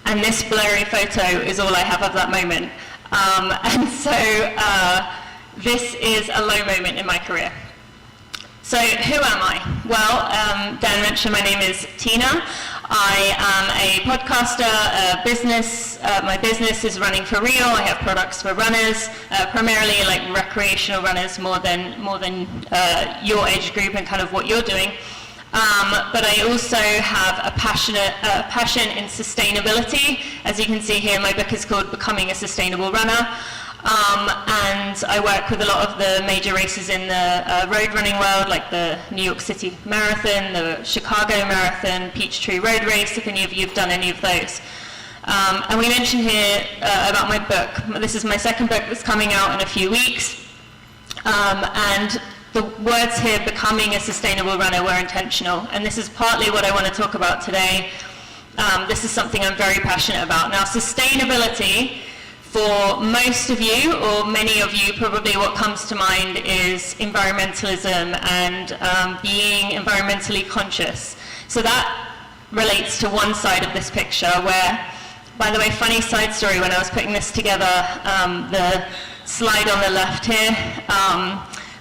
and this blurry photo is all I have of that moment. And so this is a low moment in my career. So who am I? Well, Dan mentioned my name is Tina. I am a podcaster, my business is running for real. I have products for runners, primarily like recreational runners more than your age group and kind of what you're doing. But I also have a passion in sustainability. As you can see here, my book is called Becoming a Sustainable Runner. And I work with a lot of the major races in the road running world, like the New York City Marathon, the Chicago Marathon, Peachtree Road Race, if any of you have done any of those. And we mentioned here about my book. This is my second book that's coming out in a few weeks. And the words here, becoming a sustainable runner, were intentional. And this is partly what I want to talk about today. This is something I'm very passionate about. Now, sustainability, for most of you, or many of you, probably what comes to mind is environmentalism and being environmentally conscious. So that relates to one side of this picture where, by the way, funny side story, when I was putting this together, the slide on the left here,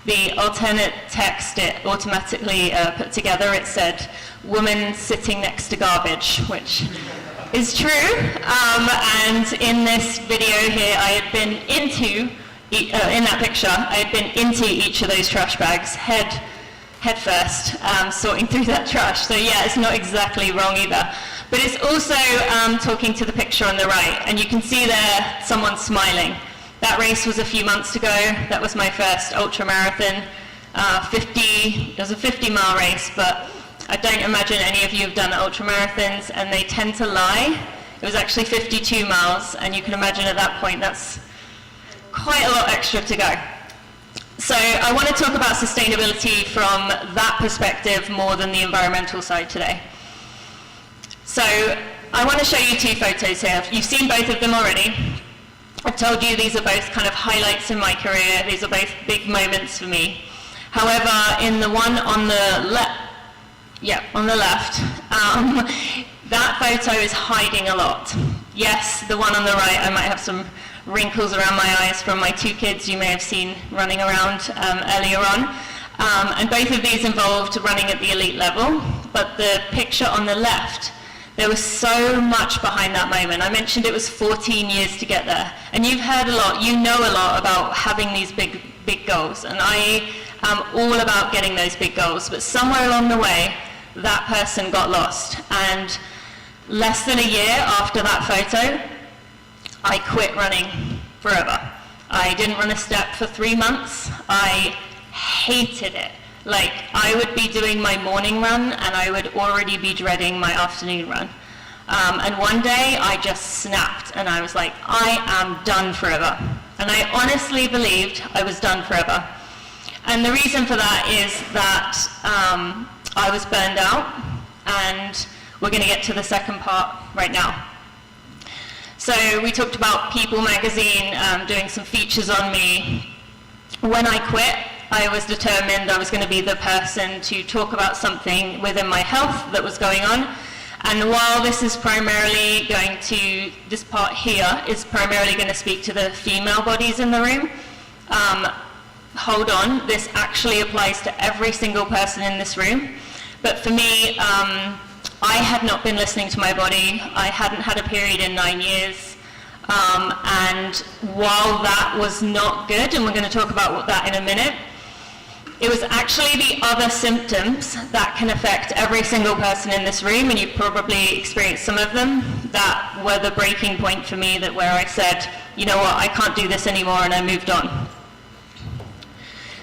the alternate text it automatically put together, it said, "Woman sitting next to garbage," which is true, and in this video here, I had been into, in that picture, I had been into each of those trash bags, head first, sorting through that trash. So yeah, it's not exactly wrong either. But it's also talking to the picture on the right, and you can see there someone smiling. That race was a few months ago. That was my first ultra marathon. It was a 50-mile race, but I don't imagine any of you have done ultramarathons, and they tend to lie. It was actually 52 miles, and you can imagine at that point that's quite a lot extra to go. So I want to talk about sustainability from that perspective more than the environmental side today. So I want to show you two photos here. You've seen both of them already. I've told you these are both kind of highlights in my career. These are both big moments for me. However, in the one on the left, that photo is hiding a lot. Yes, the one on the right, I might have some wrinkles around my eyes from my two kids you may have seen running around earlier on. And both of these involved running at the elite level, but the picture on the left, there was so much behind that moment. I mentioned it was 14 years to get there. And you've heard a lot, you know a lot about having these big goals. And I am all about getting those big goals. But somewhere along the way, that person got lost. And less than a year after that photo, I quit running forever. I didn't run a step for 3 months. I hated it. Like, I would be doing my morning run and I would already be dreading my afternoon run. And one day I just snapped and I was like, I am done forever. And I honestly believed I was done forever. And the reason for that is that I was burned out, and we're going to get to the second part right now. So we talked about People magazine doing some features on me. When I quit, I was determined I was going to be the person to talk about something within my health that was going on. And while this is primarily going to, this part here is primarily going to speak to the female bodies in the room, hold on, this actually applies to every single person in this room. But for me, I had not been listening to my body. I hadn't had a period in 9 years. And while that was not good, and we're going to talk about that in a minute, it was actually the other symptoms that can affect every single person in this room, and you've probably experienced some of them, that were the breaking point for me, that where I said, you know what, I can't do this anymore, and I moved on.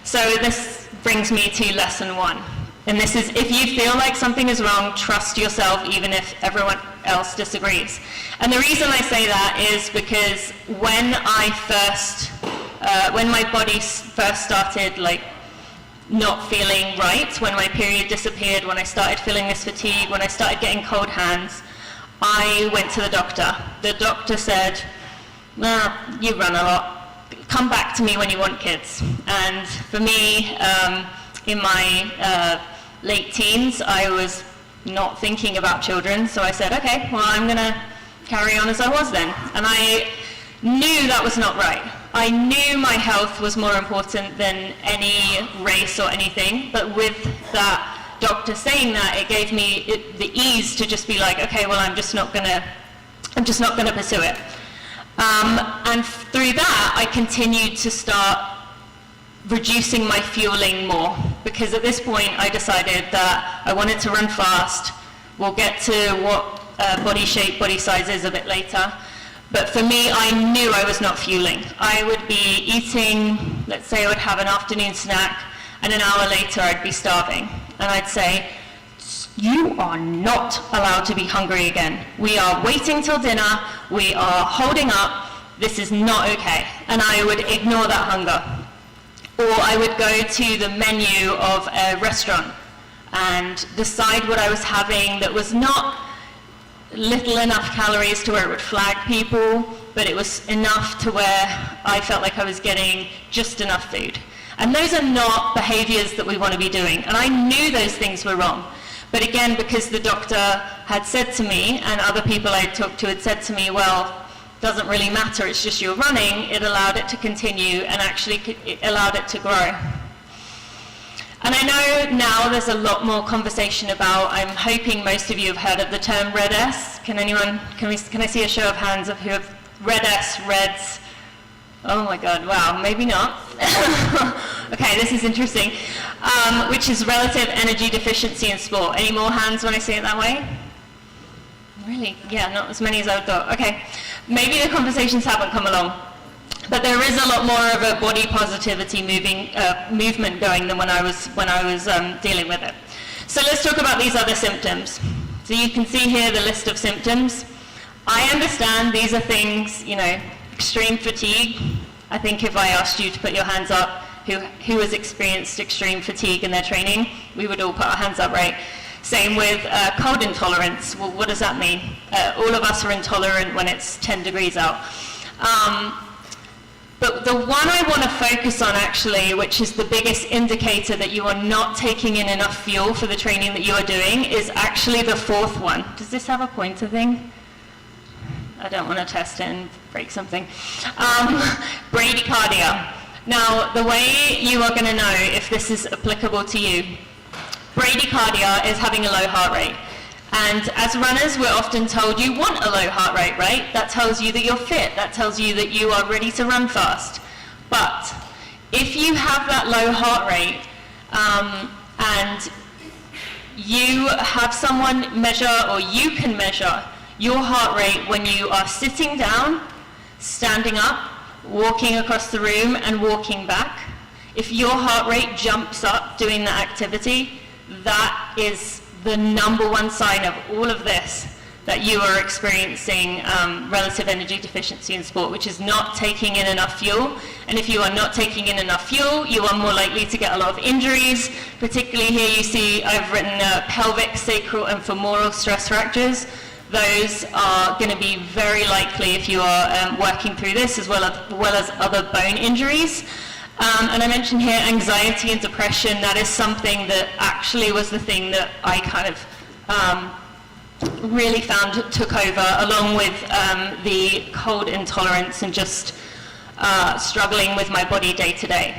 So this brings me to lesson 1. And this is, if you feel like something is wrong, trust yourself even if everyone else disagrees. And the reason I say that is because when my body first started like not feeling right, when my period disappeared, when I started feeling this fatigue, when I started getting cold hands, I went to the doctor. The doctor said, nah, you run a lot. Come back to me when you want kids. And for me, in my late teens, I was not thinking about children, so I said, okay, well, I'm going to carry on as I was then. And I knew that was not right. I knew my health was more important than any race or anything, but with that doctor saying that, it gave me the ease to just be like, okay, well, I'm just not going to pursue it. And through that, I continued to start reducing my fueling more, because at this point I decided that I wanted to run fast. We'll get to what body shape, body size is a bit later. But for me, I knew I was not fueling. I would be eating, let's say I would have an afternoon snack, and an hour later I'd be starving. And I'd say, you are not allowed to be hungry again. We are waiting till dinner, we are holding up, this is not okay. And I would ignore that hunger. Or I would go to the menu of a restaurant and decide what I was having that was not little enough calories to where it would flag people, but it was enough to where I felt like I was getting just enough food. And those are not behaviors that we want to be doing. And I knew those things were wrong. But again, because the doctor had said to me, and other people I talked to had said to me, well, doesn't really matter, it's just you're running, it allowed it to continue, and actually it allowed it to grow. And I know now there's a lot more conversation about, I'm hoping most of you have heard of the term Red S. Can I see a show of hands of who have Red S, Reds? Oh my God, wow, maybe not. Okay, this is interesting. Which is relative energy deficiency in sport. Any more hands when I say it that way? Really? Yeah, not as many as I would thought. Okay, maybe the conversations haven't come along. But there is a lot more of a body positivity movement going than when I was dealing with it. So let's talk about these other symptoms. So you can see here the list of symptoms. I understand these are things, you know, extreme fatigue. I think if I asked you to put your hands up, who has experienced extreme fatigue in their training, we would all put our hands up, right? Same with cold intolerance. Well, what does that mean? All of us are intolerant when it's 10 degrees out. But the one I want to focus on actually, which is the biggest indicator that you are not taking in enough fuel for the training that you are doing, is actually the fourth one. Does this have a pointer thing? I don't want to test it and break something. Bradycardia. Now, the way you are going to know if this is applicable to you, bradycardia is having a low heart rate. And as runners, we're often told you want a low heart rate, right? That tells you that you're fit. That tells you that you are ready to run fast. But if you have that low heart rate and you have someone measure, or you can measure your heart rate when you are sitting down, standing up, walking across the room and walking back, if your heart rate jumps up doing that activity, that is the number one sign of all of this, that you are experiencing relative energy deficiency in sport, which is not taking in enough fuel. And if you are not taking in enough fuel, you are more likely to get a lot of injuries. Particularly here you see I've written pelvic, sacral and femoral stress fractures. Those are going to be very likely if you are working through this, as well as other bone injuries. And I mentioned here anxiety and depression. That is something that actually was the thing that I kind of really found took over, along with the cold intolerance and just struggling with my body day to day.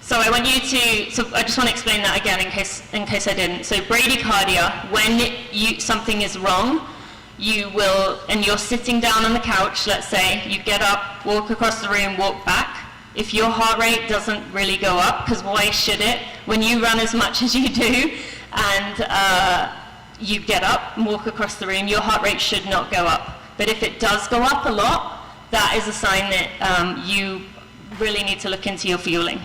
So I want you to, so I just want to explain that again in case I didn't. So bradycardia, when something is wrong, you will, and you're sitting down on the couch, let's say, you get up, walk across the room, walk back. If your heart rate doesn't really go up, because why should it? When you run as much as you do, and you get up and walk across the room, your heart rate should not go up. But if it does go up a lot, that is a sign that you really need to look into your fueling.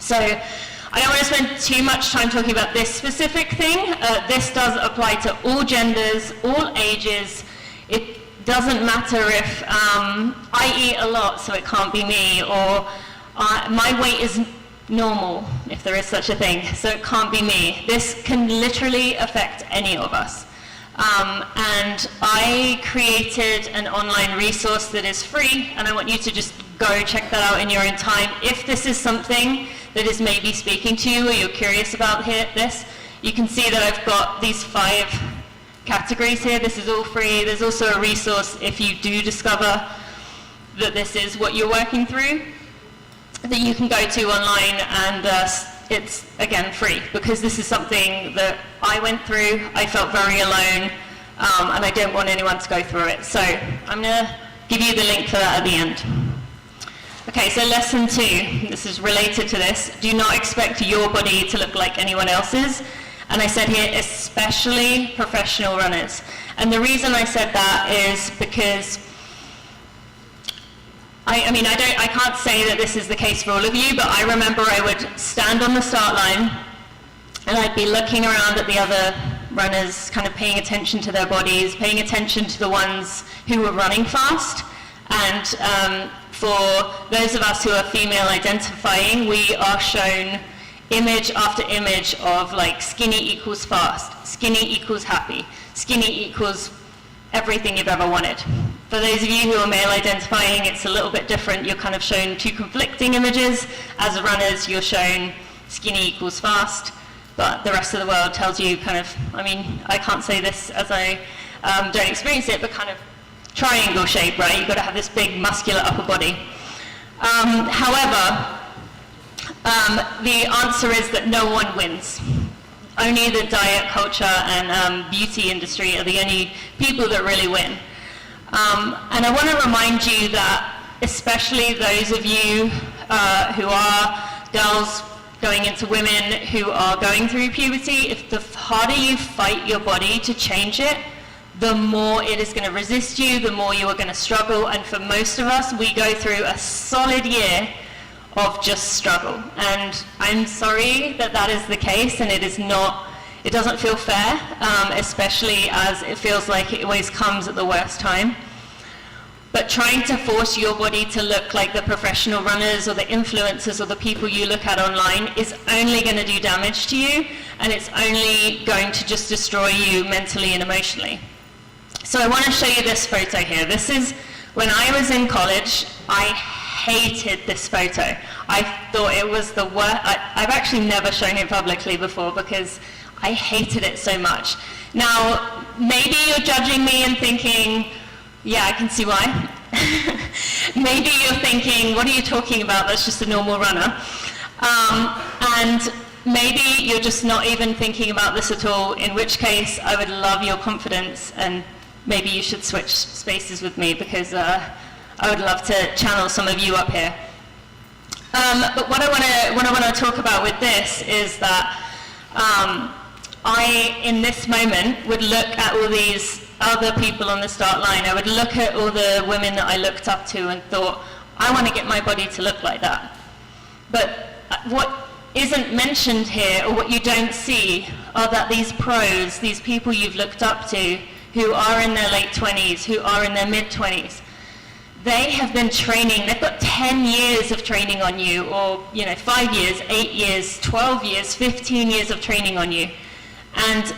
So I don't want to spend too much time talking about this specific thing. This does apply to all genders, all ages. It doesn't matter if I eat a lot, so it can't be me, or my weight is normal, if there is such a thing, so it can't be me. This can literally affect any of us. And I created an online resource that is free, and I want you to just go check that out in your own time. If this is something that is maybe speaking to you or you're curious about this, you can see that I've got these 5 categories here. This is all free. There's also a resource if you do discover that this is what you're working through, that you can go to online, and it's, again, free, because this is something that I went through. I felt very alone, and I don't want anyone to go through it. So I'm going to give you the link for that at the end. Okay, so lesson 2, this is related to this. Do not expect your body to look like anyone else's. And I said here, especially professional runners. And the reason I said that is because I can't say that this is the case for all of you, but I remember I would stand on the start line and I'd be looking around at the other runners, kind of paying attention to their bodies, paying attention to the ones who were running fast. And for those of us who are female identifying, we are shown image after image of like skinny equals fast, skinny equals happy, skinny equals everything you've ever wanted. For those of you who are male identifying, it's a little bit different. You're kind of shown 2 conflicting images. As runners, you're shown skinny equals fast, but the rest of the world tells you kind of, I can't say this as I don't experience it, but kind of triangle shape, right? You've got to have this big muscular upper body. However, the answer is that no one wins. Only the diet culture and beauty industry are the only people that really win. And I want to remind you that, especially those of you who are girls going into women who are going through puberty, if the harder you fight your body to change it, the more it is going to resist you, the more you are going to struggle. And for most of us, we go through a solid year of just struggle. And I'm sorry that that is the case, and it doesn't feel fair, especially as it feels like it always comes at the worst time. But trying to force your body to look like the professional runners or the influencers or the people you look at online is only going to do damage to you, and it's only going to just destroy you mentally and emotionally. So I want to show you this photo here. This is when I was in college. I hated this photo. I thought it was the worst. I've actually never shown it publicly before because I hated it so much. Now, maybe you're judging me and thinking, yeah, I can see why. Maybe you're thinking, what are you talking about? That's just a normal runner. And maybe you're just not even thinking about this at all, in which case I would love your confidence, and maybe you should switch spaces with me, because I would love to channel some of you up here. But what I want to talk about with this is that I, in this moment, would look at all these other people on the start line. I would look at all the women that I looked up to and thought, I want to get my body to look like that. But what isn't mentioned here, or what you don't see, are that these pros, these people you've looked up to, who are in their late 20s, who are in their mid-20s, they have been training. They've got 10 years of training on you, or 5 years, 8 years, 12 years, 15 years of training on you. And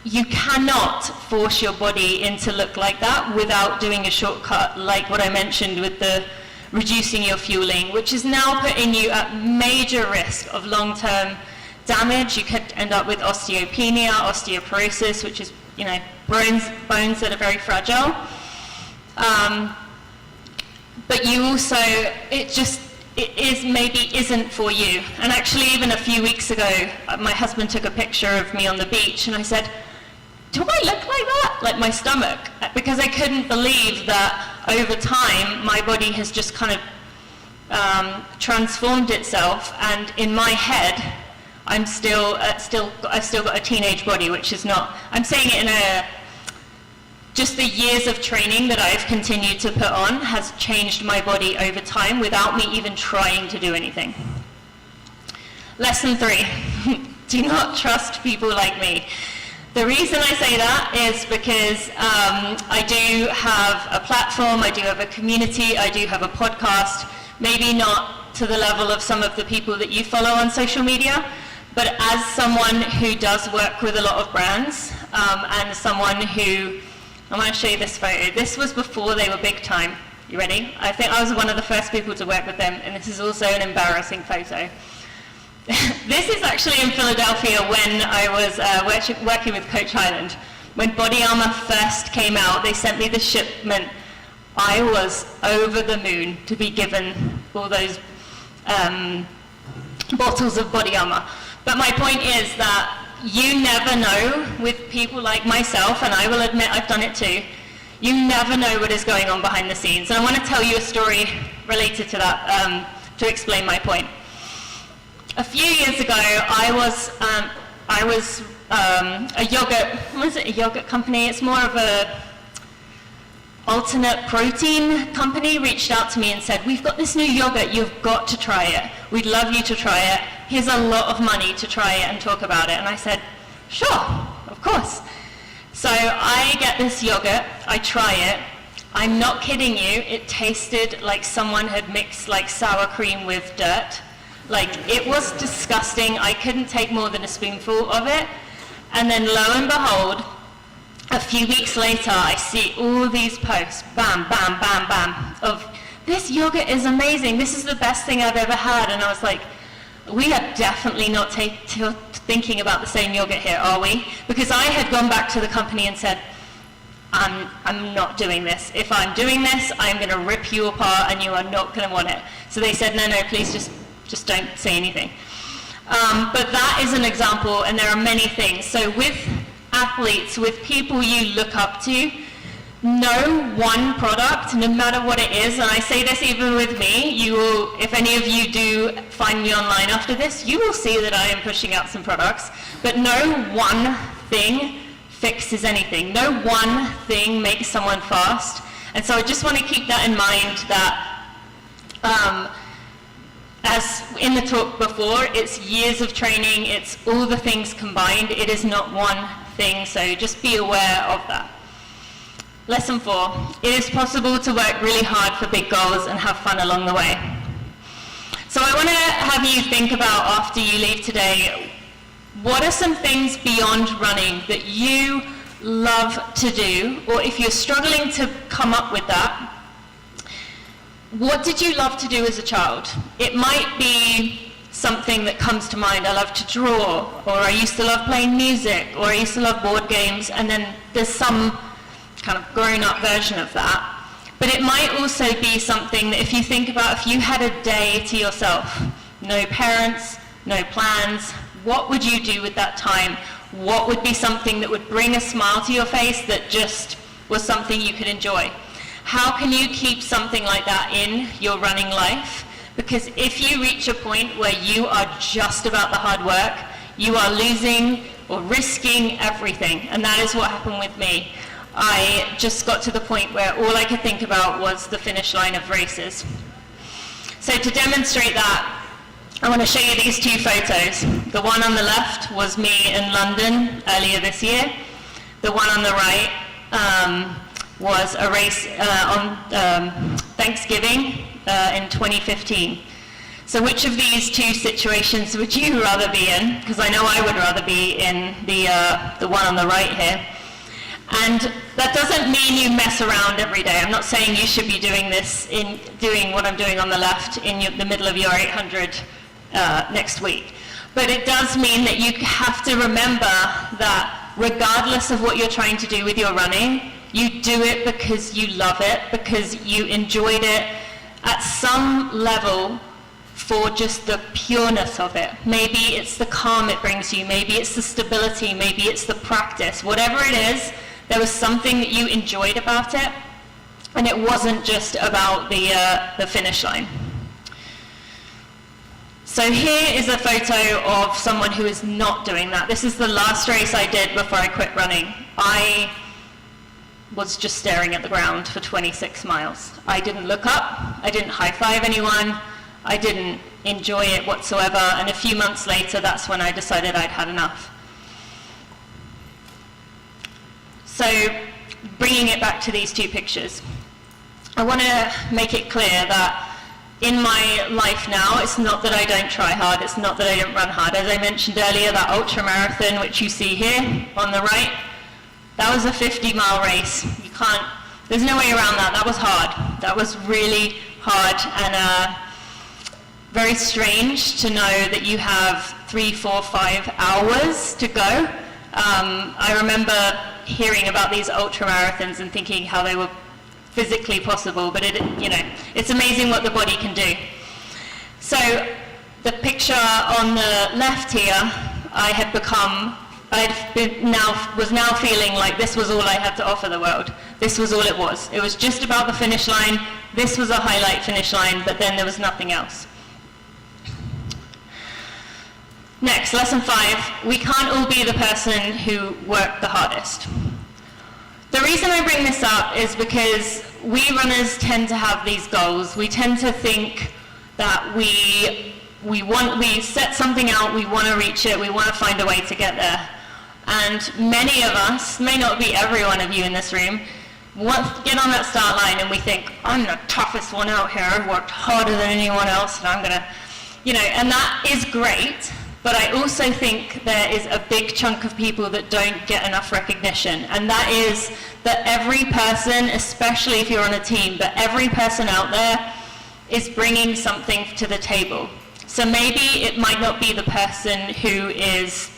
you cannot force your body into look like that without doing a shortcut like what I mentioned with the reducing your fueling, which is now putting you at major risk of long-term damage. You could end up with osteopenia, osteoporosis, which is, bones that are very fragile. But you also, maybe isn't for you. And actually, even a few weeks ago, my husband took a picture of me on the beach, and I said, do I look like that? Like my stomach? Because I couldn't believe that over time, my body has just kind of transformed itself, and in my head, I've still got a teenage body, which is not, I'm saying it in just the years of training that I've continued to put on has changed my body over time without me even trying to do anything. Lesson 3, do not trust people like me. The reason I say that is because I do have a platform, I do have a community, I do have a podcast, maybe not to the level of some of the people that you follow on social media, but as someone who does work with a lot of brands and someone who, I want to show you this photo. This was before they were big time. You ready? I think I was one of the first people to work with them, and this is also an embarrassing photo. This is actually in Philadelphia when I was working with Coach Highland. When Body Armor first came out, they sent me the shipment. I was over the moon to be given all those bottles of Body Armor. But my point is that you never know with people like myself, and I will admit I've done it too, you never know what is going on behind the scenes. And I want to tell you a story related to that to explain my point. A few years ago, I was a yogurt company? It's more of a alternate protein company reached out to me and said, we've got this new yogurt, you've got to try it. We'd love you to try it. Here's a lot of money to try it and talk about it. And I said, sure, of course. So I get this yogurt, I try it. I'm not kidding you, it tasted like someone had mixed like sour cream with dirt. Like, it was disgusting. I couldn't take more than a spoonful of it. And then lo and behold, a few weeks later, I see all these posts, bam, bam, bam, bam, of this yogurt is amazing. This is the best thing I've ever had. And I was like, we are definitely not thinking about the same yogurt here, are we? Because I had gone back to the company and said, I'm not doing this. If I'm doing this, I'm going to rip you apart and you are not going to want it. So they said, no, please just don't say anything. But that is an example, and there are many things. So with athletes, with people you look up to, know one product, no matter what it is, and I say this even with me, you will, if any of you do find me online after this, you will see that I am pushing out some products, but no one thing fixes anything. No one thing makes someone fast. And so I just want to keep that in mind, that as in the talk before, it's years of training, it's all the things combined, it is not one thing, so just be aware of that. Lesson 4, it is possible to work really hard for big goals and have fun along the way. So I want to have you think about, after you leave today, what are some things beyond running that you love to do, or if you're struggling to come up with that, what did you love to do as a child? It might be something that comes to mind. I love to draw, or I used to love playing music, or I used to love board games, and then there's some kind of grown-up version of that. But it might also be something that if you think about, if you had a day to yourself, no parents, no plans, what would you do with that time? What would be something that would bring a smile to your face that just was something you could enjoy? How can you keep something like that in your running life? Because if you reach a point where you are just about the hard work, you are losing or risking everything. And that is what happened with me. I just got to the point where all I could think about was the finish line of races. So to demonstrate that, I want to show you these two photos. The one on the left was me in London earlier this year. The one on the right was a race on Thanksgiving in 2015. So which of these two situations would you rather be in? Because I know I would rather be in the one on the right here. And that doesn't mean you mess around every day. I'm not saying you should be doing this, doing what I'm doing on the left in the middle of your 800 next week. But it does mean that you have to remember that regardless of what you're trying to do with your running, you do it because you love it, because you enjoyed it at some level for just the pureness of it. Maybe it's the calm it brings you, maybe it's the stability, maybe it's the practice. Whatever it is, there was something that you enjoyed about it, and it wasn't just about the finish line. So here is a photo of someone who is not doing that. This is the last race I did before I quit running. I was just staring at the ground for 26 miles. I didn't look up, I didn't high-five anyone, I didn't enjoy it whatsoever, and a few months later, that's when I decided I'd had enough. So, bringing it back to these two pictures, I want to make it clear that in my life now, it's not that I don't try hard, it's not that I don't run hard. As I mentioned earlier, that ultra marathon, which you see here on the right, that was a 50-mile race. You can't, there's no way around that. That was hard. That was really hard, and very strange to know that you have 3, 4, 5 hours to go. I remember hearing about these ultra marathons and thinking how they were physically possible, but it's amazing what the body can do. So the picture on the left here, was now feeling like this was all I had to offer the world. This was all it was. It was just about the finish line. This was a highlight finish line, but then there was nothing else. Next, lesson 5, we can't all be the person who worked the hardest. The reason I bring this up is because we runners tend to have these goals. We tend to think that we set something out, we want to reach it, we want to find a way to get there. And many of us, may not be every one of you in this room, get on that start line and we think, I'm the toughest one out here, I've worked harder than anyone else, and I'm gonna, and that is great. But I also think there is a big chunk of people that don't get enough recognition, and that is that every person, especially if you're on a team, but every person out there is bringing something to the table. So maybe it might not be the person who is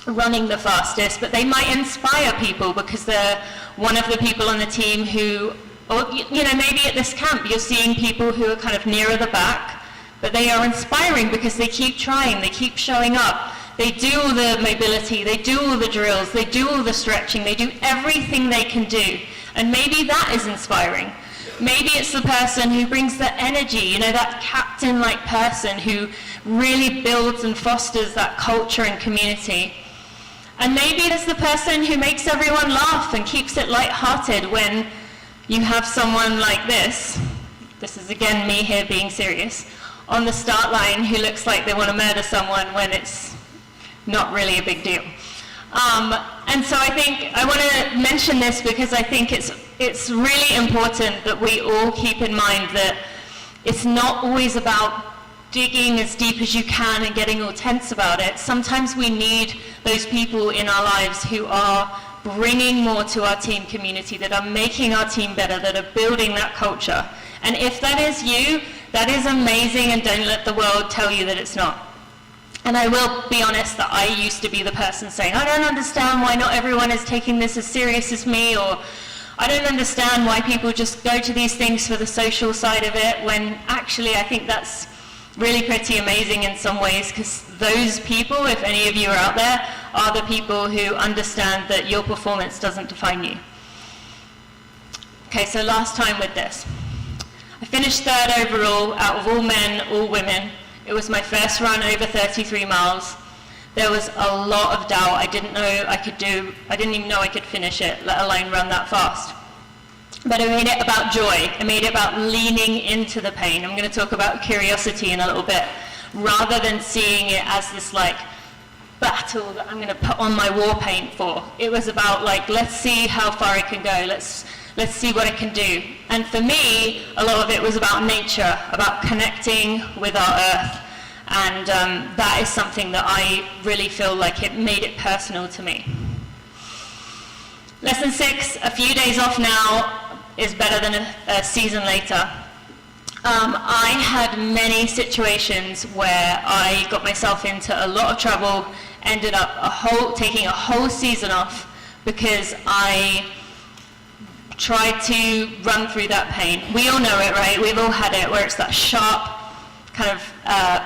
running the fastest, but they might inspire people because they're one of the people on the team who, or maybe at this camp you're seeing people who are kind of nearer the back, but they are inspiring because they keep trying, they keep showing up, they do all the mobility, they do all the drills, they do all the stretching, they do everything they can do. And maybe that is inspiring. Maybe it's the person who brings the energy, that captain-like person who really builds and fosters that culture and community. And maybe it's the person who makes everyone laugh and keeps it lighthearted when you have someone like this is again me here being serious, on the start line who looks like they want to murder someone when it's not really a big deal. And so I think I want to mention this because I think it's really important that we all keep in mind that it's not always about digging as deep as you can and getting all tense about it. Sometimes we need those people in our lives who are bringing more to our team community, that are making our team better, that are building that culture. And if that is you, that is amazing, and don't let the world tell you that it's not. And I will be honest that I used to be the person saying, I don't understand why not everyone is taking this as serious as me, or I don't understand why people just go to these things for the social side of it, when actually I think that's really pretty amazing in some ways, because those people, if any of you are out there, are the people who understand that your performance doesn't define you. Okay, so last time with this. I finished 3rd overall out of all men, all women. It was my first run over 33 miles. There was a lot of doubt. I didn't even know I could finish it, let alone run that fast. But I made it about joy. I made it about leaning into the pain. I'm going to talk about curiosity in a little bit, rather than seeing it as this battle that I'm going to put on my war paint for. It was about let's see how far I can go. Let's see what I can do. And for me, a lot of it was about nature, about connecting with our earth. And that is something that I really feel like it made it personal to me. Lesson 6, a few days off now is better than a season later. I had many situations where I got myself into a lot of trouble, ended up taking a whole season off because I tried to run through that pain. We all know it, right? We've all had it, where it's that sharp kind of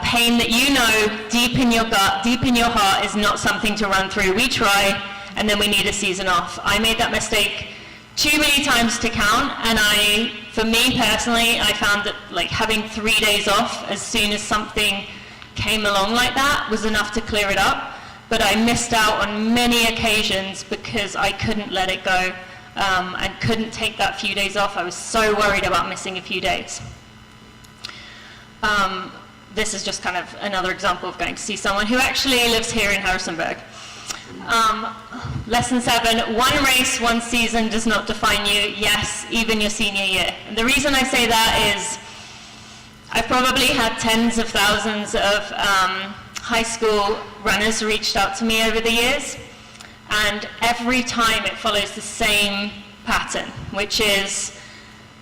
pain that you know deep in your gut, deep in your heart is not something to run through. We try, and then we need a season off. I made that mistake too many times to count, and for me personally, I found that like having 3 days off as soon as something came along like that was enough to clear it up. But I missed out on many occasions because I couldn't let it go and couldn't take that few days off. I was so worried about missing a few days. This is just kind of another example of going to see someone who actually lives here in Harrisonburg. Lesson 7, one race, one season does not define you. Yes, even your senior year. And the reason I say that is I've probably had tens of thousands of high school runners reached out to me over the years, and every time it follows the same pattern, which is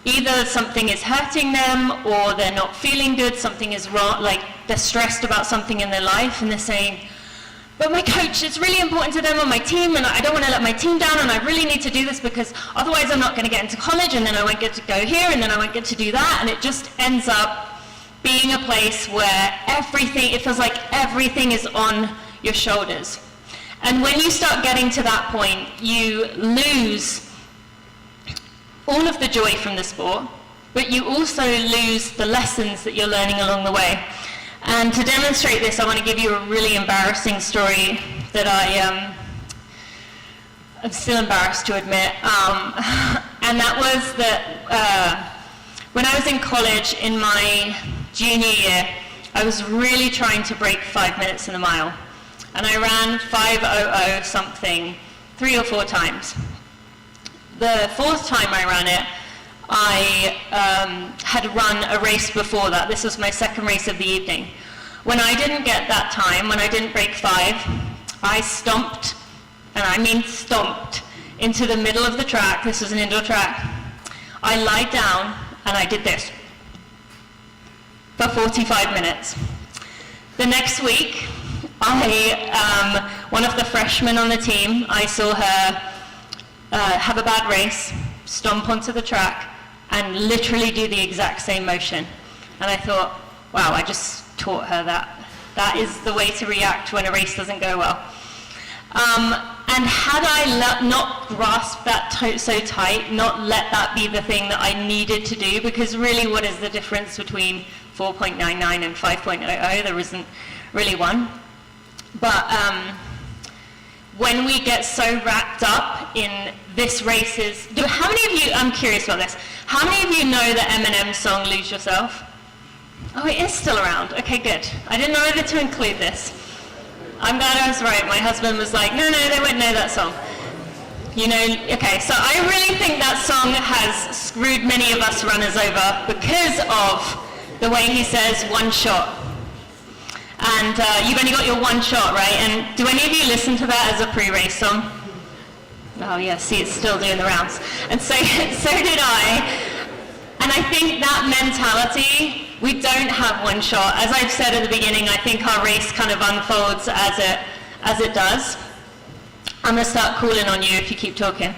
either something is hurting them or they're not feeling good, something is wrong, like they're stressed about something in their life and they're saying, but my coach, it's really important to them on my team and I don't want to let my team down and I really need to do this because otherwise I'm not going to get into college and then I won't get to go here and then I won't get to do that, and it just ends up being a place where it feels like everything is on your shoulders. And when you start getting to that point, you lose all of the joy from the sport, but you also lose the lessons that you're learning along the way. And to demonstrate this, I want to give you a really embarrassing story that I'm still embarrassed to admit. And that was that when I was in college in my junior year, I was really trying to break 5 minutes in a mile. And I ran 5:00 something 3 or 4 times. The 4th time I ran it, I had run a race before that. This was my 2nd race of the evening. When I didn't get that time, when I didn't break 5, I stomped, and I mean stomped, into the middle of the track. This was an indoor track. I lied down and I did this for 45 minutes. The next week, one of the freshmen on the team, I saw her have a bad race, stomp onto the track, and literally do the exact same motion. And I thought, wow, I just taught her that. That is the way to react when a race doesn't go well. And had I not grasped that so tight, not let that be the thing that I needed to do, because really what is the difference between 4.99 and 5.00? There isn't really one. But when we get so wrapped up in this race's, how many of you, I'm curious about this, how many of you know the Eminem song, Lose Yourself? Oh, it is still around. Okay, good. I didn't know whether to include this. I'm glad I was right. My husband was like, no, they won't know that song. You know, okay, so I really think that song has screwed many of us runners over because of the way he says one shot. And you've only got your one shot, right? And do any of you listen to that as a pre-race song? Oh yeah, see, it's still doing the rounds. And so did I. And I think that mentality, we don't have one shot. As I've said at the beginning, I think our race kind of unfolds as it does. I'm going to start calling on you if you keep talking.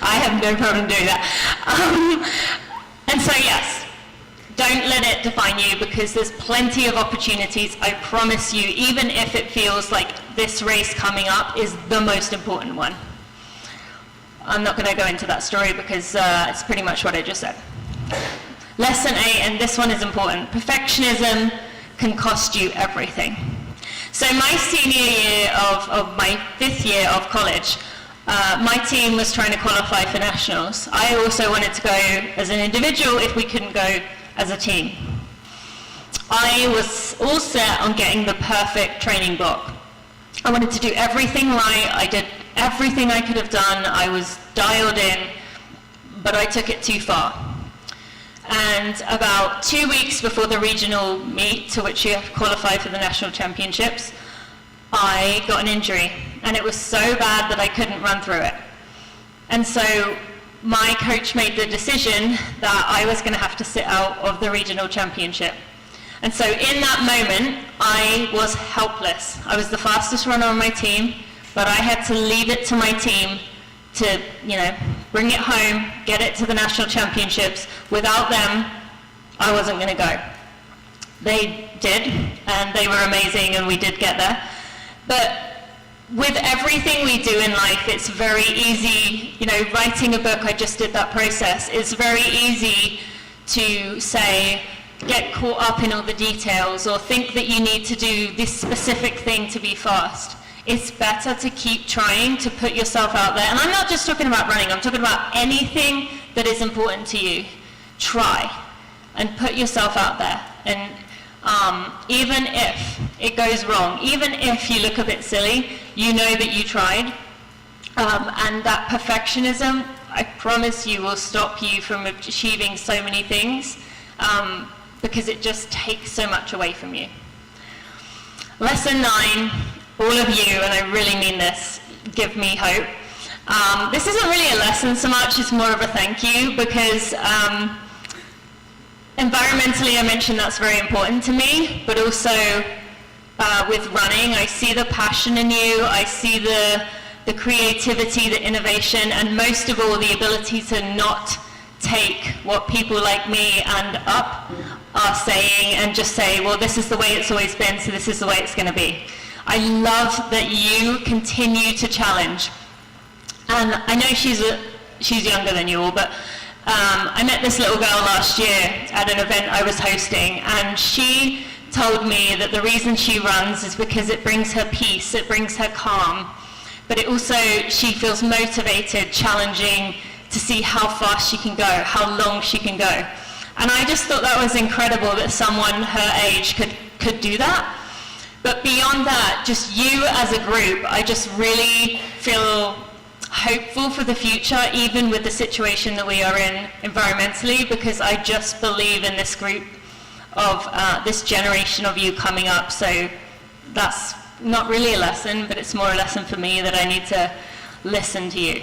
I have no problem doing that. And so yes, don't let it define you, because there's plenty of opportunities, I promise you, even if it feels like this race coming up is the most important one. I'm not going to go into that story because it's pretty much what I just said. Lesson 8, and this one is important. Perfectionism can cost you everything. So my senior year of my 5th year of college, my team was trying to qualify for nationals. I also wanted to go as an individual if we couldn't go as a team. I was all set on getting the perfect training block. I wanted to do everything right. I did everything I could have done. I was dialed in, but I took it too far. And about 2 weeks before the regional meet, to which you have to qualify for the national championships, I got an injury, and it was so bad that I couldn't run through it. And so my coach made the decision that I was going to have to sit out of the regional championship. And so in that moment, I was helpless. I was the fastest runner on my team, but I had to leave it to my team to, bring it home, get it to the national championships. Without them, I wasn't going to go. They did, and they were amazing, and we did get there. But with everything we do in life, it's very easy, writing a book, I just did that process. It's very easy to say, get caught up in all the details, or think that you need to do this specific thing to be fast. It's better to keep trying to put yourself out there. And I'm not just talking about running, I'm talking about anything that is important to you. Try and put yourself out there. And even if it goes wrong, even if you look a bit silly, you know that you tried. And that perfectionism, I promise you, will stop you from achieving so many things, because it just takes so much away from you. Lesson 9, all of you, and I really mean this, give me hope. This isn't really a lesson so much, it's more of a thank you, because environmentally, I mentioned that's very important to me, but also with running, I see the passion in you, I see the creativity, the innovation, and most of all, the ability to not take what people like me and up are saying and just say, well, this is the way it's always been, so this is the way it's going to be. I love that you continue to challenge. And I know she's younger than you all, but I met this little girl last year at an event I was hosting, and she told me that the reason she runs is because it brings her peace, it brings her calm, but it also, she feels motivated, challenging to see how fast she can go, how long she can go. And I just thought that was incredible that someone her age could do that. But beyond that, just you as a group, I just really feel hopeful for the future, even with the situation that we are in environmentally, because I just believe in this group of this generation of you coming up. So that's not really a lesson, but it's more a lesson for me that I need to listen to you.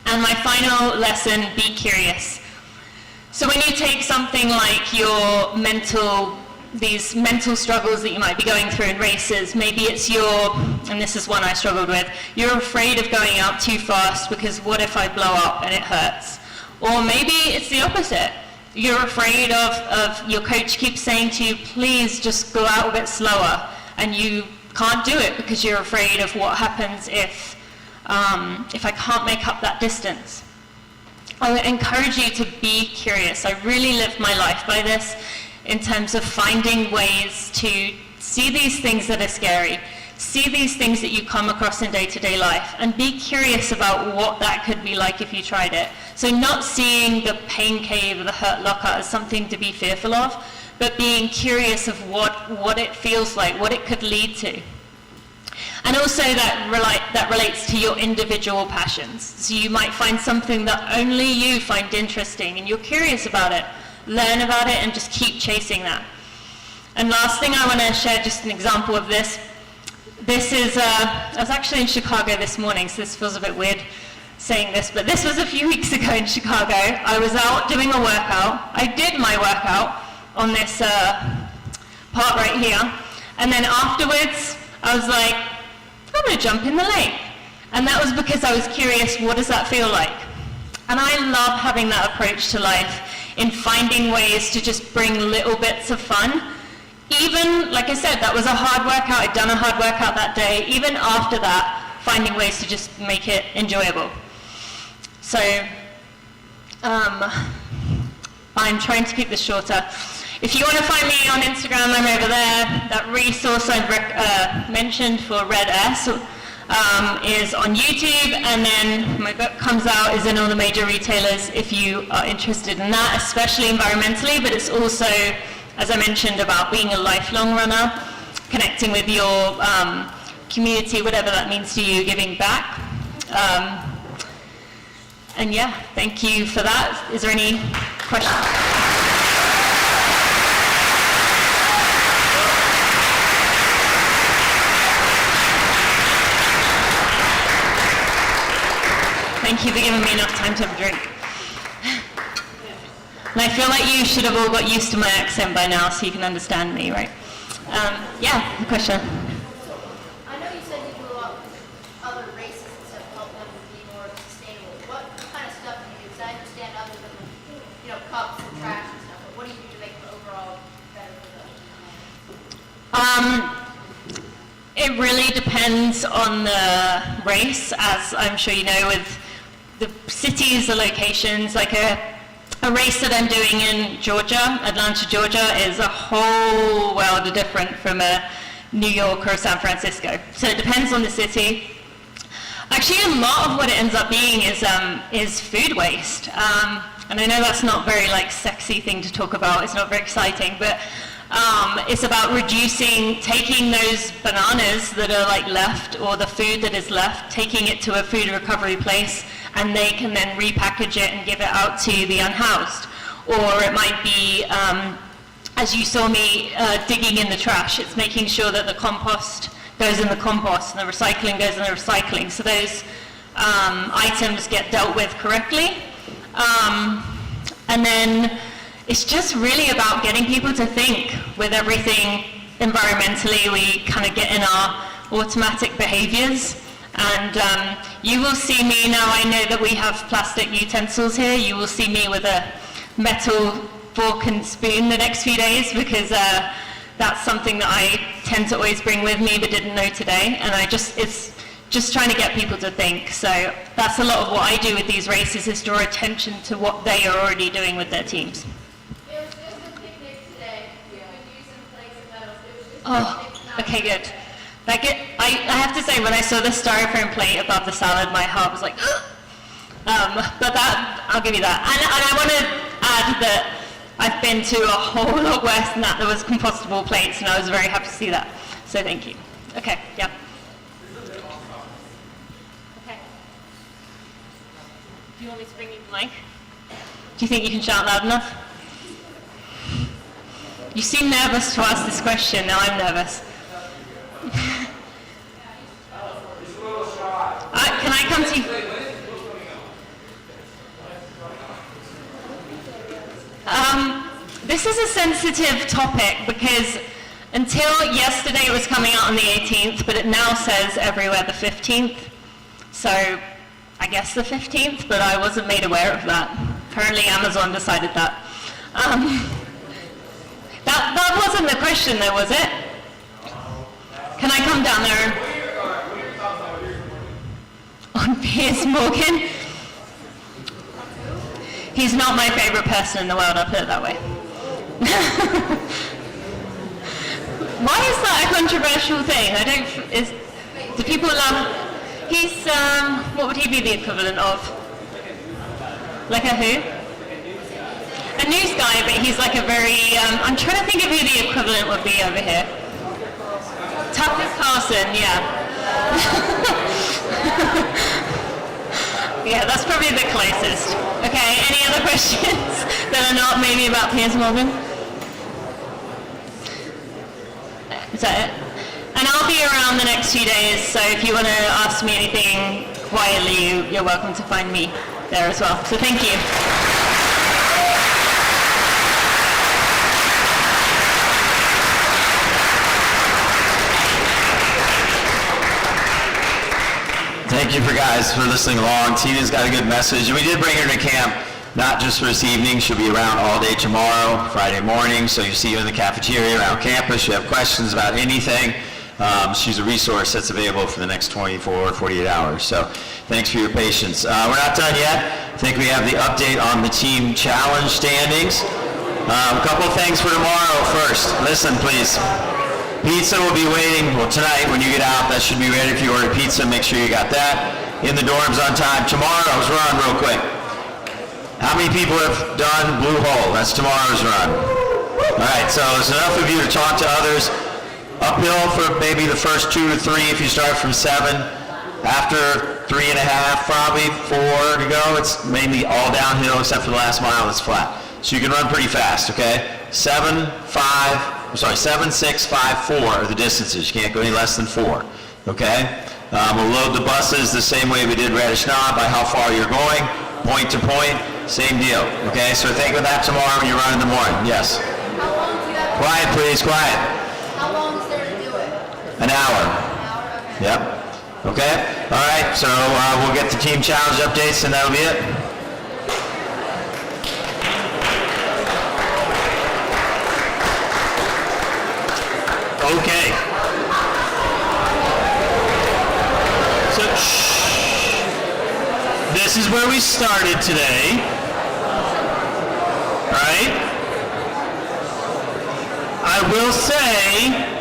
And my final lesson, be curious. So when you take something like these mental struggles that you might be going through in races, maybe it's and this is one I struggled with, you're afraid of going out too fast because what if I blow up and it hurts? Or maybe it's the opposite. You're afraid of your coach keeps saying to you, please just go out a bit slower, and you can't do it because you're afraid of what happens if I can't make up that distance. I would encourage you to be curious. I really live my life by this, in terms of finding ways to see these things that are scary, see these things that you come across in day-to-day life, and be curious about what that could be like if you tried it. So not seeing the pain cave or the hurt locker as something to be fearful of, but being curious of what it feels like, what it could lead to. And also that relates to your individual passions. So you might find something that only you find interesting, and you're curious about it. Learn about it and just keep chasing that. And last thing I want to share, just an example of this. This is, I was actually in Chicago this morning, so this feels a bit weird saying this, but this was a few weeks ago in Chicago. I was out doing a workout. I did my workout on this part right here, and then afterwards I was like, I'm going to jump in the lake. And that was because I was curious, what does that feel like? And I love having that approach to life, in finding ways to just bring little bits of fun. Even, like I said, that was a hard workout, I'd done a hard workout that day. Even after that, finding ways to just make it enjoyable. So, I'm trying to keep this shorter. If you want to find me on Instagram, I'm over there. That resource I've mentioned for Red S is on YouTube, and then my book comes out, is in all the major retailers if you are interested in that, especially environmentally, but it's also, as I mentioned, about being a lifelong runner, connecting with your community, whatever that means to you, giving back. And yeah, thank you for that. Is there any questions? Thank you for giving me enough time to have a drink. And I feel like you should have all got used to my accent by now so you can understand me, right? Yeah, the question. I know you said you do a lot of other races and stuff to help them be more sustainable. What kind of stuff do you do? Because I understand other than, cups and trash and stuff, but what do you do to make it overall better for them? It really depends on the race, as I'm sure you know, with the cities, the locations. Like a race that I'm doing in Georgia, Atlanta, Georgia, is a whole world of different from a New York or San Francisco. So it depends on the city. Actually, a lot of what it ends up being is food waste. And I know that's not very sexy thing to talk about. It's not very exciting, but it's about taking those bananas that are left, or the food that is left, taking it to a food recovery place, and they can then repackage it and give it out to the unhoused. Or it might be, as you saw me digging in the trash, it's making sure that the compost goes in the compost and the recycling goes in the recycling. So those items get dealt with correctly. And then it's just really about getting people to think. With everything environmentally, we kind of get in our automatic behaviors. And you will see me now. I know that we have plastic utensils here. You will see me with a metal fork and spoon the next few days, because that's something that I tend to always bring with me but didn't know today. And it's just trying to get people to think. So that's a lot of what I do with these races, is draw attention to what they are already doing with their teams. It was just a picnic today. We used some plates and medals. It was just Oh, okay, good. I have to say, when I saw the styrofoam plate above the salad, my heart was like, but that, I'll give you that. And I want to add that I've been to a whole lot worse than that. There was compostable plates, and I was very happy to see that. So thank you. Okay, yeah. Okay. Do you want me to bring you the mic? Do you think you can shout loud enough? You seem nervous to ask this question. Now I'm nervous. Can I come to you? This is a sensitive topic, because until yesterday it was coming out on the 18th, but it now says everywhere the 15th. So I guess the 15th, but I wasn't made aware of that. Apparently Amazon decided that. That wasn't the question though, was it? Can I come down there? On Piers Morgan? He's not my favorite person in the world, I'll put it that way. Why is that a controversial thing? Do people love, he's, what would he be the equivalent of? Like a who? A news guy, but he's like a very, I'm trying to think of who the equivalent would be over here. Tucker Carlson, yeah. Yeah, that's probably the closest. Okay, any other questions that are not maybe about Piers Morgan? Is that it? And I'll be around the next few days, so if you want to ask me anything quietly, you're welcome to find me there as well. So thank you. Thank you guys for listening along. Tina's got a good message. We did bring her to camp, not just for this evening. She'll be around all day tomorrow, Friday morning. So you see her in the cafeteria around campus. You have questions about anything. She's a resource that's available for the next 24, 48 hours. So thanks for your patience. We're not done yet. I think we have the update on the team challenge standings. A couple of things for tomorrow first. Listen, please. Pizza will be waiting, tonight when you get out. That should be ready if you order pizza. Make sure you got that in the dorms on time. Tomorrow's run, real quick. How many people have done Blue Hole? That's tomorrow's run. All right, so there's enough of you to talk to others. Uphill for maybe the first 2 or 3 if you start from 7. After 3.5, probably 4 to go, it's mainly all downhill except for the last mile that's flat. So you can run pretty fast, okay? 7, 6, 5, 4 are the distances. You can't go any less than 4, okay? We'll load the buses the same way we did Radish Knob, by how far you're going, point to point, same deal. Okay, so think of that tomorrow when you run in the morning. Yes. How long do you have? Quiet, please, quiet. How long is there to do it? An hour. An hour? Okay. Yep. Okay? All right, so we'll get the team challenge updates and that'll be it. Okay. So, this is where we started today. Right? I will say,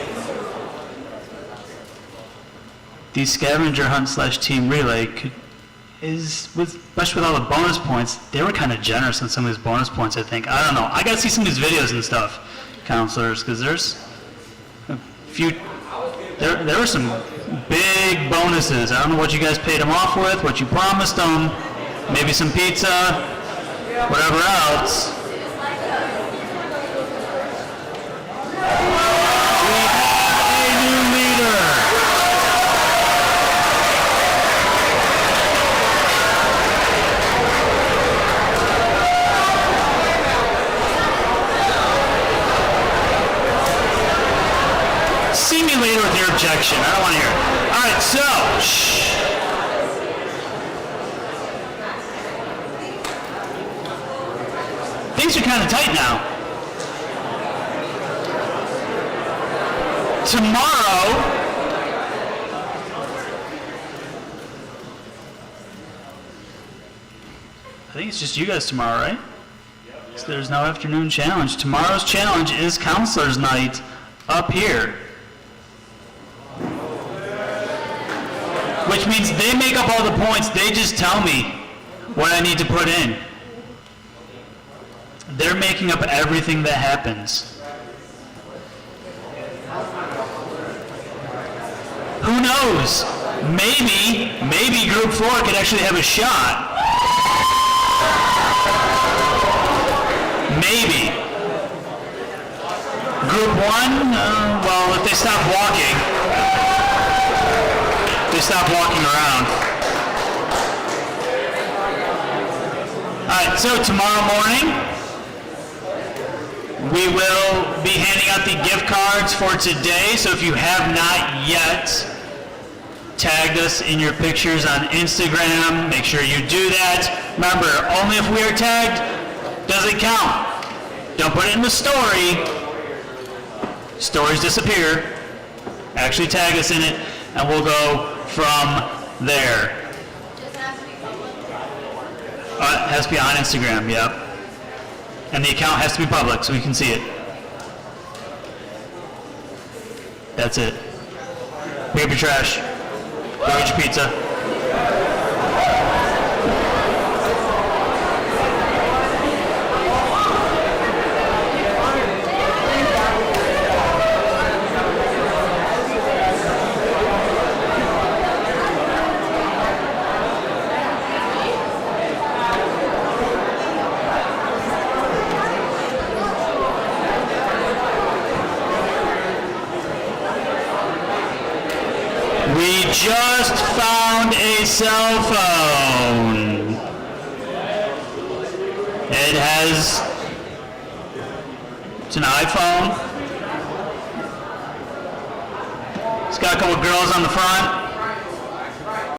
the scavenger hunt / team relay especially with all the bonus points, they were kind of generous on some of these bonus points, I think. I don't know. I got to see some of these videos and stuff, counselors, because there's a few, there were some big bonuses. I don't know what you guys paid them off with, what you promised them, maybe some pizza, whatever else. We have a new leader. See me later with your objection. I don't want to hear it. All right, so, things are kind of tight now. Tomorrow, I think it's just you guys tomorrow, right? So there's no afternoon challenge. Tomorrow's challenge is counselor's night up here. Which means they make up all the points, they just tell me what I need to put in. They're making up everything that happens. Who knows? Maybe Group 4 could actually have a shot. Maybe. Group 1, well, if they stop walking, around. Alright, so tomorrow morning, we will be handing out the gift cards for today, so if you have not yet tagged us in your pictures on Instagram, make sure you do that. Remember, only if we are tagged does it count. Don't put it in the story. Stories disappear. Actually tag us in it, and we'll go from there. Does it have to be public? It has to be on Instagram, yep. And the account has to be public so we can see it. That's it. Pick up your trash. Go get your pizza. We just found a cell phone. It's an iPhone. It's got a couple girls on the front.